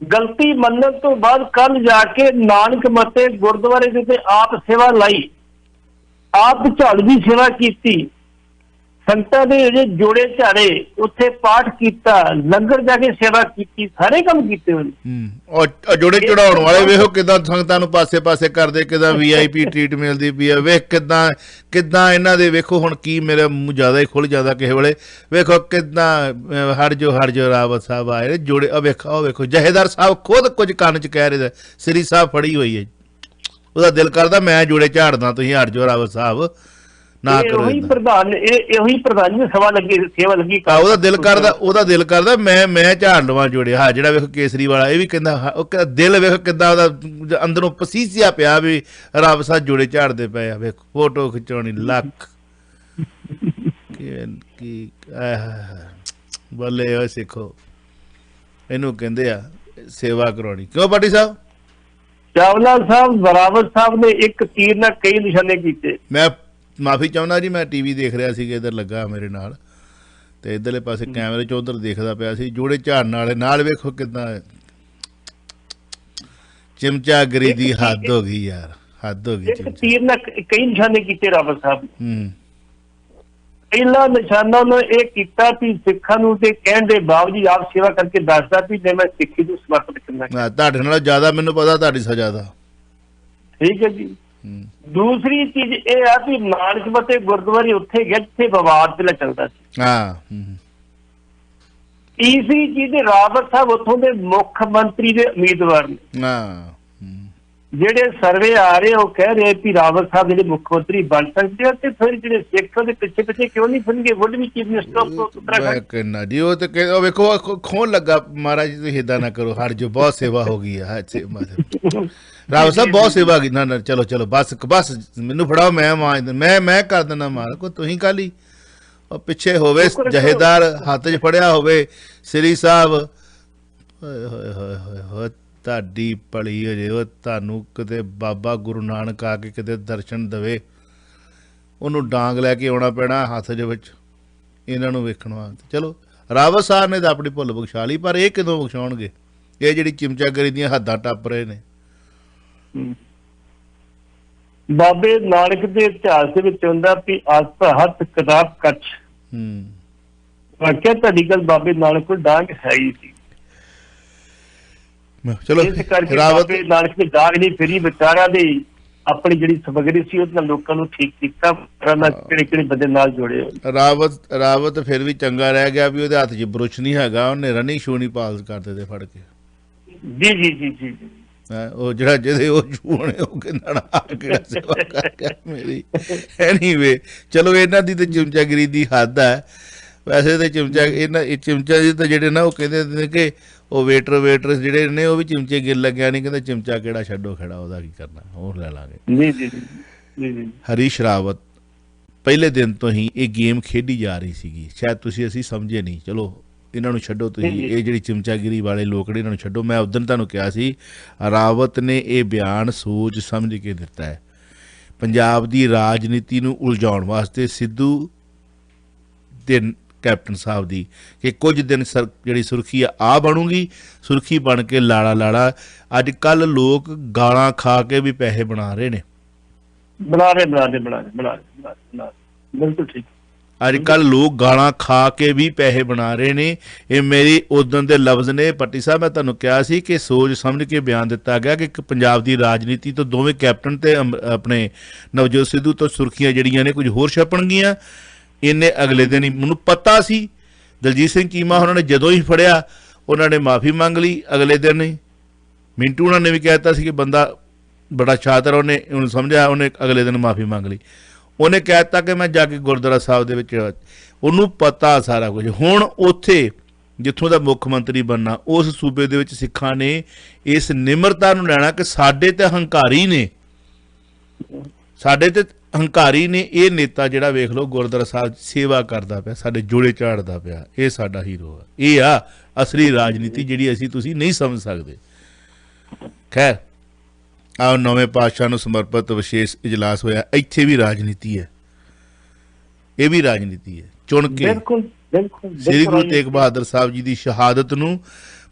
ਗਲਤੀ ਮੰਨਣ ਤੋਂ ਬਾਅਦ ਕੱਲ ਜਾ ਕੇ ਨਾਨਕ ਮੱਤੇ ਗੁਰਦੁਆਰੇ ਦੇ ਉੱਤੇ ਆਪ ਸੇਵਾ ਲਾਈ, ਆਪ ਝਾੜੂ ਦੀ ਸੇਵਾ ਕੀਤੀ, ਸੰਗਤਾਂ ਦੇ ਜਿਹੜੇ ਜੋੜੇ ਝਾੜੇ, ਉੱਥੇ ਪਾਠ ਕੀਤਾ, ਲੰਗਰ ਜਾ ਕੇ ਸੇਵਾ ਕੀਤੀ, ਸਾਰੇ ਕੰਮ ਕੀਤੇ ਉਹਨੇ। ਔਰ ਜੋੜੇ ਚੜਾਉਣ ਵਾਲੇ ਵੇਖੋ ਕਿਦਾਂ ਸੰਗਤਾਂ ਨੂੰ ਪਾਸੇ ਕਰਦੇ, ਕਿਦਾਂ VIP ਟ੍ਰੀਟ ਮਿਲਦੀ ਪਈ ਆ। ਵੇਖ ਕਿਦਾਂ ਇਹਨਾਂ ਦੇ ਵੇਖੋ ਹੁਣ ਕੀ ਮੇਰੇ ਮੂੰਹ ਜ਼ਿਆਦਾ ਹੀ ਖੁੱਲ ਜਾਂਦਾ ਕਿਸੇ ਵੇਲੇ। ਵੇਖੋ ਕਿਦਾਂ ਹਰ ਜੋ ਰਾਵਤ ਸਾਹਿਬ ਆਏ ਜੋੜੇ। ਵੇਖੋ ਜਹੇਦਾਰ ਸਾਹਿਬ ਖੁਦ ਕੁਝ ਕੰਨ 'ਚ ਕਹਿ ਰਹੇ, ਸ੍ਰੀ ਸਾਹਿਬ ਫੜੀ ਹੋਈ ਹੈ। ਉਹਦਾ ਦਿਲ ਕਰਦਾ ਮੈਂ ਜੋੜੇ ਝਾੜਦਾ, ਤੁਸੀਂ ਹਰ ਜੋ ਰਾਵਤ ਸਾਹਿਬ ਨਾ ਕਰੋ। ਇਹੀ ਪ੍ਰਧਾਨ ਜੀ ਸੇਵਾ ਲੱਗੀ। ਉਹਦਾ ਦਿਲ ਕਰਦਾ ਮੈਂ ਝਾੜ ਲਵਾਂ ਜੋੜੇ। ਹਾਂ, ਜਿਹੜਾ ਵੇਖੋ ਕੇਸਰੀ ਵਾਲਾ ਇਹ ਵੀ ਕਹਿੰਦਾ, ਉਹ ਦਿਲ ਵੇਖੋ ਕਿੱਦਾਂ ਉਹਦਾ ਅੰਦਰੋਂ ਪਸੀਸਿਆ ਪਿਆ ਵੀ ਰੱਬ ਸਾਹਿਬ ਜੋੜੇ ਝਾੜਦੇ ਪਏ ਆ। ਵੇਖੋ ਫੋਟੋ ਖਿਚਾਉਣੀ ਲੱਖ ਕੀ ਬੱਲੇ ਓਏ ਸਿੱਖੋ, ਇਹਨੂੰ ਕਹਿੰਦੇ ਆ ਸੇਵਾ ਕਰਾਉਣੀ। ਕਿਉਂ ਪਾਟੀ ਸਾਹਿਬ? ਚਾਵਲਾ ਸਾਹਿਬ ਰਾਵਤ ਸਾਹਿਬ ਨੇ ਇੱਕ ਤੀਰ ਨਾਲ ਕਈ ਨਿਸ਼ਾਨੇ ਕੀਤੇ। ਮੈਂ ਮਾਫੀ ਚਾਹੁੰਦਾ ਜੀ, ਮੈਂ TV ਦੇਖ ਰਿਹਾ ਸੀ, ਇੱਧਰ ਲੱਗਾ ਮੇਰੇ ਨਾਲ, ਤੇ ਇੱਧਰਲੇ ਪਾਸੇ ਕੈਮਰੇ 'ਚ ਉੱਧਰ ਦੇਖਦਾ ਪਿਆ ਸੀ। ਜੋੜੇ ਝਾੜਨ ਵਾਲੇ ਨਾਲ ਵੇਖੋ ਕਿੱਦਾਂ ਚਿਮਚਾਗਰੀ ਦੀ ਹੱਦ ਹੋ ਗਈ ਯਾਰ, ਹੱਦ ਹੋ ਗਈ। ਇੱਕ ਤੀਰ ਨਾਲ ਕਈ ਨਿਸ਼ਾਨੇ ਕੀਤੇ ਰਾਵਤ ਸਾਹਿਬ ਨੇ। ਪਹਿਲਾ ਨਿਸ਼ਾਨਾ ਉਹਨੇ ਇਹ ਕੀਤਾ ਵੀ ਸਿੱਖਾਂ ਨੂੰ ਤੇ ਕਹਿਣ ਦੇ ਬਾਵਜੂਦ ਆਪ ਸੇਵਾ ਕਰਕੇ ਦੱਸਦਾ ਵੀ ਮੈਂ ਸਿੱਖੀ ਨੂੰ ਸਮਰਪਿਤ ਕਰਨਾ। ਤੁਹਾਡੇ ਨਾਲ ਜ਼ਿਆਦਾ ਮੈਨੂੰ ਪਤਾ ਤੁਹਾਡੀ ਸਜ਼ਾ ਦਾ। ਠੀਕ ਹੈ ਜੀ। ਦੂਸਰੀ ਚੀਜ਼ ਇਹ ਆ ਵੀ ਨਾਨਕਮਤੇ ਗੁਰਦੁਆਰੇ ਉੱਥੇ ਗਿਆ ਜਿੱਥੇ ਵਿਵਾਦ ਪਹਿਲਾਂ ਚੱਲਦਾ ਸੀ। ਤੀਸਰੀ ਚੀਜ਼ ਰਾਵਤ ਸਾਹਿਬ ਉੱਥੋਂ ਦੇ ਮੁੱਖ ਮੰਤਰੀ ਦੇ ਉਮੀਦਵਾਰ ਨੇ। ਜਿਹੜੇ ਸਰਵੇ ਆ ਰਹੇ ਉਹ ਕਹਿ ਰਹੇ ਵੀ ਰਾਵਤ ਸਾਹਿਬ ਜਿਹੜੇ ਮੁੱਖ ਮੰਤਰੀ ਬਣ ਸਕਦੇ ਆ, ਤੇ ਫਿਰ ਜਿਹੜੇ ਸਿੱਖ ਉਹਦੇ ਪਿੱਛੇ ਕਿਉਂ ਨਹੀਂ ਫਿਰਨਗੇ? ਵੁੱਡ ਵੀ ਚੀਫ ਮਿਨਿਸਟਰ ਉੱਤਰਾਖੰਡ ਜੀ। ਉਹ ਤੇ ਵੇਖੋ ਖੋਣ ਲੱਗਾ, ਮਹਾਰਾਜ ਜੀ ਤੁਸੀਂ ਏਦਾਂ ਨਾ ਕਰੋ, ਹਰ ਜੋ ਬਹੁਤ ਸੇਵਾ ਹੋ ਗਈ ਹੈ। ਰਾਵਤ ਸਾਹਿਬ ਬਹੁਤ ਸੇਵਾ ਕੀ ਨਾ ਚਲੋ ਬਸ ਮੈਨੂੰ ਫੜਾਓ, ਮੈਂ ਕਰ ਦਿੰਦਾ ਮਾਰ ਕੋ, ਤੁਸੀਂ ਕਾਲੀ ਉਹ ਪਿੱਛੇ ਹੋਵੇ ਜਹੇਦਾਰ ਹੱਥ 'ਚ ਫੜਿਆ ਹੋਵੇ ਸ੍ਰੀ ਸਾਹਿਬ। ਹੋਏ ਤੁਹਾਡੀ ਭਲੀ ਹੋ ਜੇ, ਉਹ ਤੁਹਾਨੂੰ ਕਿਤੇ ਬਾਬਾ ਗੁਰੂ ਨਾਨਕ ਆ ਕੇ ਕਿਤੇ ਦਰਸ਼ਨ ਦੇਵੇ, ਉਹਨੂੰ ਡਾਂਗ ਲੈ ਕੇ ਆਉਣਾ ਪੈਣਾ ਹੱਥ ਦੇ ਵਿੱਚ ਇਹਨਾਂ ਨੂੰ ਵੇਖਣ ਵਾਸਤੇ। ਚਲੋ ਰਾਵਤ ਸਾਹਿਬ ਨੇ ਤਾਂ ਆਪਣੀ ਭੁੱਲ ਬਖਸ਼ਾ ਲਈ, ਪਰ ਇਹ ਕਿਦੋਂ ਬਖਸ਼ਾਉਣਗੇ? ਇਹ ਜਿਹੜੀ ਚਿਮਚਾਗਰੀ ਦੀਆਂ ਹੱਦਾਂ ਟੱਪ ਰਹੇ ਨੇ। ਬਾਬੇ ਨਾਨਕ ਦੇ ਇਤਿਹਾਸ ਦੇ ਵਿੱਚ ਹੁੰਦਾ ਵੀ ਆਸਤਾ ਹੱਥ ਕਿਤਾਬ ਕੱਚ। ਵਾਕਿਆ ਤੁਹਾਡੀ ਗੱਲ, ਬਾਬੇ ਨਾਨਕ ਕੋਲ ਡਾਂਗ ਹੈ ਹੀ ਸੀ। ਚਲੋ ਇਸ ਕਰਕੇ ਬਾਬੇ ਨਾਨਕ ਦੀ ਡਾਂਗ ਨਹੀਂ ਫਿਰੀ, ਵਿਚਾਰਿਆਂ ਦੀ ਆਪਣੀ ਜਿਹੜੀ ਸਮੱਗਰੀ ਸੀ ਉਹਦੇ ਨਾਲ ਲੋਕਾਂ ਨੂੰ ਠੀਕ ਕੀਤਾ, ਕਿਹੜੇ ਬੰਦੇ ਨਾਲ ਜੋੜੇ। ਰਾਵਤ ਫਿਰ ਵੀ ਚੰਗਾ ਰਹਿ ਗਿਆ ਵੀ ਉਹਦੇ ਹੱਥ 'ਚ ਬੁਰਸ਼ ਨਹੀਂ ਹੈਗਾ, ਉਹਨੇ ਰਨਿੰਗ ਸ਼ੂ ਨਹੀਂ ਪਾਸ ਕਰ ਦਿੱਤੇ ਫੜ ਕੇ। ਜੀ। ਉਹ ਜਿਹੜਾ ਜਿਹਦੇ ਉਹ ਜੂਣੇ ਉਹ ਕਹਿੰਦਾ ਕਿਹੜਾ ਸੇਵਾ ਕਰ ਗਿਆ ਮੇਰੀ। ਐਨੀਵੇ ਚਲੋ ਇਹਨਾਂ ਦੀ ਤਾਂ ਚਿਮਚਾਗਰੀ ਦੀ ਹੱਦ ਹੈ। ਵੈਸੇ ਤਾਂ ਚਿਮਚਾ ਜੀ ਤਾਂ ਜਿਹੜੇ ਨਾ ਉਹ ਕਹਿੰਦੇ ਨੇ ਕਿ ਉਹ ਵੇਟਰਸ ਜਿਹੜੇ ਨੇ ਉਹ ਵੀ ਚਿਮਚੇ ਗਿਰ ਲੱਗਿਆ ਨਹੀਂ, ਕਹਿੰਦੇ ਚਿਮਚਾ ਕਿਹੜਾ ਛੱਡੋ ਖੜਾ, ਉਹਦਾ ਕੀ ਕਰਨਾ, ਹੋਰ ਲੈ ਲਾਂਗੇ। ਜੀ। ਹਰੀਸ਼ ਰਾਵਤ ਪਹਿਲੇ ਦਿਨ ਤੋਂ ਹੀ ਇਹ ਗੇਮ ਖੇਡੀ ਜਾ ਰਹੀ ਸੀਗੀ, ਸ਼ਾਇਦ ਅਸੀਂ ਸਮਝੇ ਨਹੀਂ। ਚਲੋ ਇਹਨਾਂ ਨੂੰ ਛੱਡੋ, ਤੁਸੀਂ ਇਹ ਜਿਹੜੀ ਚਿਮਚਾਗਿਰੀ ਵਾਲੇ ਲੋਕ ਨੇ ਇਹਨਾਂ ਨੂੰ ਛੱਡੋ। ਮੈਂ ਉਦੋਂ ਤੁਹਾਨੂੰ ਕਿਹਾ ਸੀ ਰਾਵਤ ਨੇ ਇਹ ਬਿਆਨ ਸੋਚ ਸਮਝ ਕੇ ਦਿੱਤਾ ਹੈ, ਪੰਜਾਬ ਦੀ ਰਾਜਨੀਤੀ ਨੂੰ ਉਲਝਾਉਣ ਵਾਸਤੇ ਸਿੱਧੂ ਤੇ ਕੈਪਟਨ ਸਾਹਿਬ ਦੀ, ਕਿ ਕੁਝ ਦਿਨ ਜਿਹੜੀ ਸੁਰਖੀ ਆ ਬਣੂਗੀ, ਸੁਰਖੀ ਬਣ ਕੇ ਲਾੜਾ। ਅੱਜ ਕੱਲ੍ਹ ਲੋਕ ਗਾਲਾਂ ਖਾ ਕੇ ਵੀ ਪੈਸੇ ਬਣਾ ਰਹੇ ਨੇ। ਬਣਾ ਰਹੇ ਬਿਲਕੁਲ ਠੀਕ। ਅੱਜ ਕੱਲ੍ਹ ਲੋਕ ਗਾਲਾਂ ਖਾ ਕੇ ਵੀ ਪੈਸੇ ਬਣਾ ਰਹੇ ਨੇ। ਇਹ ਮੇਰੀ ਉਦੋਂ ਦੇ ਲਫ਼ਜ਼ ਨੇ ਪੱਟੀ ਸਾਹਿਬ। ਮੈਂ ਤੁਹਾਨੂੰ ਕਿਹਾ ਸੀ ਕਿ ਸੋਚ ਸਮਝ ਕੇ ਬਿਆਨ ਦਿੱਤਾ ਗਿਆ ਕਿ ਪੰਜਾਬ ਦੀ ਰਾਜਨੀਤੀ ਤੋਂ ਦੋਵੇਂ ਕੈਪਟਨ ਤੇ ਆਪਣੇ ਨਵਜੋਤ ਸਿੱਧੂ ਤੋਂ ਸੁਰਖੀਆਂ ਜਿਹੜੀਆਂ ਨੇ ਕੁਝ ਹੋਰ ਛਪਣਗੀਆਂ। ਇਹਨੇ ਅਗਲੇ ਦਿਨ ਹੀ ਮੈਨੂੰ ਪਤਾ ਸੀ। ਦਲਜੀਤ ਸਿੰਘ ਚੀਮਾ ਉਹਨਾਂ ਨੇ ਜਦੋਂ ਹੀ ਫੜਿਆ ਉਹਨਾਂ ਨੇ ਮਾਫੀ ਮੰਗ ਲਈ। ਅਗਲੇ ਦਿਨ ਹੀ ਮਿੰਟੂ ਉਹਨਾਂ ਨੇ ਵੀ ਕਹਿ ਦਿੱਤਾ ਸੀ ਕਿ ਬੰਦਾ ਬੜਾ ਸ਼ਾਤਰ, ਉਹਨੂੰ ਸਮਝਿਆ, ਉਹਨੇ ਅਗਲੇ ਦਿਨ ਮਾਫੀ ਮੰਗ ਲਈ। ਉਹਨੇ ਕਹਿ ਦਿੱਤਾ ਕਿ ਮੈਂ ਜਾ ਕੇ ਗੁਰਦੁਆਰਾ ਸਾਹਿਬ ਦੇ ਵਿੱਚ, ਉਹਨੂੰ ਪਤਾ ਸਾਰਾ ਕੁਝ। ਹੁਣ ਉੱਥੇ ਜਿੱਥੋਂ ਦਾ ਮੁੱਖ ਮੰਤਰੀ ਬਣਨਾ, ਉਸ ਸੂਬੇ ਦੇ ਵਿੱਚ ਸਿੱਖਾਂ ਨੇ ਇਸ ਨਿਮਰਤਾ ਨੂੰ ਲੈਣਾ ਕਿ ਸਾਡੇ ਤੇ ਹੰਕਾਰੀ ਨੇ, ਇਹ ਨੇਤਾ ਜਿਹੜਾ ਵੇਖ ਲਓ ਗੁਰਦੁਆਰਾ ਸਾਹਿਬ ਸੇਵਾ ਕਰਦਾ ਪਿਆ, ਸਾਡੇ ਜੋੜੇ ਝਾੜਦਾ ਪਿਆ, ਇਹ ਸਾਡਾ ਹੀਰੋ ਆ। ਇਹ ਆ ਅਸਲੀ ਰਾਜਨੀਤੀ ਜਿਹੜੀ ਤੁਸੀਂ ਨਹੀਂ ਸਮਝ ਸਕਦੇ। ਖੈਰ ਆਹ ਨਵੇਂ ਪਾਤਸ਼ਾਹ ਨੂੰ ਸਮਰਪਿਤ ਵਿਸ਼ੇਸ਼ ਇਜਲਾਸ ਹੋਇਆ, ਇੱਥੇ ਵੀ ਰਾਜਨੀਤੀ ਹੈ, ਇਹ ਵੀ ਰਾਜਨੀਤੀ ਹੈ। ਚੁਣ ਕੇ ਸ੍ਰੀ ਗੁਰੂ ਤੇਗ ਬਹਾਦਰ ਸਾਹਿਬ ਜੀ ਦੀ ਸ਼ਹਾਦਤ ਨੂੰ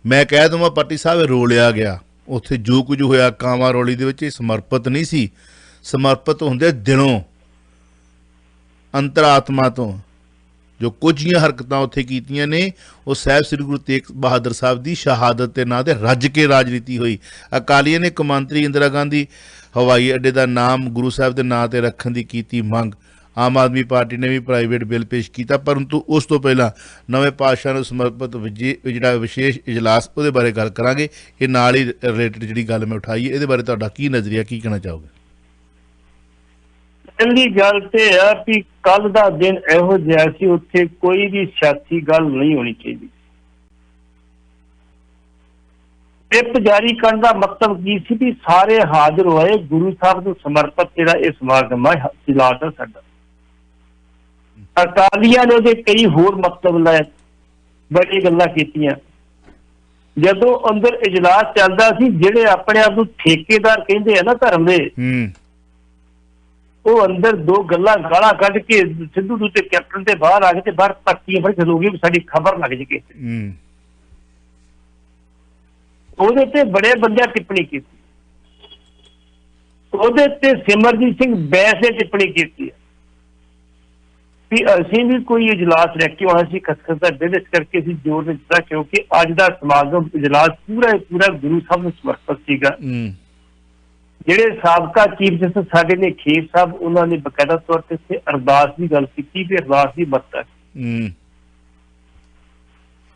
ਮੈਂ ਕਹਿ ਦੇਵਾਂ ਪੱਟੀ ਸਾਹਿਬ ਰੋਲਿਆ ਗਿਆ। ਉੱਥੇ ਜੋ ਕੁਝ ਹੋਇਆ ਕਾਂਵਾਂ ਰੌਲੀ ਦੇ ਵਿੱਚ, ਇਹ ਸਮਰਪਿਤ ਨਹੀਂ ਸੀ। ਸਮਰਪਿਤ ਹੁੰਦੇ ਦਿਲੋਂ, ਅੰਤਰਾਤਮਾ ਤੋਂ। ਜੋ ਕੁਝੀਆਂ ਹਰਕਤਾਂ ਉੱਥੇ ਕੀਤੀਆਂ ਨੇ ਉਹ ਸਾਹਿਬ ਸ੍ਰੀ ਗੁਰੂ ਤੇਗ ਬਹਾਦਰ ਸਾਹਿਬ ਦੀ ਸ਼ਹਾਦਤ ਦੇ ਨਾਂ 'ਤੇ ਰੱਜ ਕੇ ਰਾਜਨੀਤੀ ਹੋਈ। ਅਕਾਲੀਆਂ ਨੇ ਕੌਮਾਂਤਰੀ ਇੰਦਰਾ ਗਾਂਧੀ ਹਵਾਈ ਅੱਡੇ ਦਾ ਨਾਮ ਗੁਰੂ ਸਾਹਿਬ ਦੇ ਨਾਂ 'ਤੇ ਰੱਖਣ ਦੀ ਕੀਤੀ ਮੰਗ। ਆਮ ਆਦਮੀ ਪਾਰਟੀ ਨੇ ਵੀ ਪ੍ਰਾਈਵੇਟ ਬਿੱਲ ਪੇਸ਼ ਕੀਤਾ, ਪਰੰਤੂ ਉਸ ਤੋਂ ਪਹਿਲਾਂ ਨਵੇਂ ਪਾਤਸ਼ਾਹ ਨੂੰ ਸਮਰਪਿਤ ਜਿਹੜਾ ਵਿਸ਼ੇਸ਼ ਇਜਲਾਸ ਉਹਦੇ ਬਾਰੇ ਗੱਲ ਕਰਾਂਗੇ। ਇਹ ਨਾਲ ਹੀ ਰਿਲੇਟਡ ਜਿਹੜੀ ਗੱਲ ਮੈਂ ਉਠਾਈ ਹੈ, ਇਹਦੇ ਬਾਰੇ ਤੁਹਾਡਾ ਕੀ ਨਜ਼ਰੀਆ, ਕੀ ਕਹਿਣਾ ਚਾਹੋਗੇ? ਪਹਿਲੀ ਗੱਲ ਤੇ ਆ ਵੀ ਕੱਲ ਦਾ ਦਿਨ ਇਹੋ ਜਿਹਾ ਸੀ, ਉੱਥੇ ਕੋਈ ਵੀ ਸਿਆਸੀ ਗੱਲ ਨਹੀਂ ਹੋਣੀ ਚਾਹੀਦੀ। ਟਿਪ ਜਾਰੀ ਕਰਨ ਦਾ ਮਕਸਦ ਕੀ ਸੀ ਵੀ ਸਾਰੇ ਹਾਜ਼ਰ ਹੋਏ, ਗੁਰੂ ਸਾਹਿਬ ਨੂੰ ਸਮਰਪਿਤ ਜਿਹੜਾ ਇਹ ਸਮਾਗਮ ਹੈ ਇਜਲਾਸ ਹੈ ਸਾਡਾ। ਅਕਾਲੀਆਂ ਨੇ ਉਹਦੇ ਕਈ ਹੋਰ ਮਕਸਦ ਲਾਏ, ਬੜੀ ਗੱਲਾਂ ਕੀਤੀਆਂ। ਜਦੋਂ ਅੰਦਰ ਇਜਲਾਸ ਚੱਲਦਾ ਸੀ, ਜਿਹੜੇ ਆਪਣੇ ਆਪ ਨੂੰ ਠੇਕੇਦਾਰ ਕਹਿੰਦੇ ਆ ਨਾ ਧਰਮ ਦੇ, ਉਹ ਅੰਦਰ ਦੋ ਗੱਲਾਂ ਗਾਲਾਂ ਕੱਢ ਕੇ ਸਿੱਧੂ ਨੂੰ ਤੇ ਕੈਪਟਨ ਤੇ ਬਾਹਰ ਆ ਗਏ ਤੇ ਬਾਹਰ ਪੱਤੀਆਂ ਫੜ ਖਲੋਗੇ ਵੀ ਸਾਡੀ ਖਬਰ ਲੱਗ ਜੇ। ਉਹਦੇ ਤੇ ਬੜੇ ਬੰਦਿਆਂ ਟਿੱਪਣੀ ਕੀਤੀ, ਉਹਦੇ ਤੇ ਸਿਮਰਜੀਤ ਸਿੰਘ ਬੈਂਸ ਨੇ ਟਿੱਪਣੀ ਕੀਤੀ ਵੀ ਅਸੀਂ ਵੀ ਕੋਈ ਇਜਲਾਸ ਲੈ ਕੇ ਆਉਣਾ ਸੀ, ਖਸਖਸ ਦਾ ਦਿਨ, ਇਸ ਕਰਕੇ ਅਸੀਂ ਜ਼ੋਰ ਨਹੀਂ ਦਿੱਤਾ ਕਿਉਂਕਿ ਅੱਜ ਦਾ ਸਮਾਗਮ ਇਜਲਾਸ ਪੂਰਾ ਗੁਰੂ ਸਾਹਿਬ ਨੂੰ ਸਮਰਪਿਤ ਸੀਗਾ। ਜਿਹੜੇ ਸਾਬਕਾ ਚੀਫ ਜਸਟਿਸ ਸਾਡੇ ਨੇ ਖੇਰ ਸਾਹਿਬ, ਉਹਨਾਂ ਨੇ ਬਕਾਇਦਾ ਤੌਰ ਤੇ ਇੱਥੇ ਅਰਦਾਸ ਦੀ ਗੱਲ ਕੀਤੀ ਵੀ ਅਰਦਾਸ ਦੀ ਮਹੱਤਤਾ।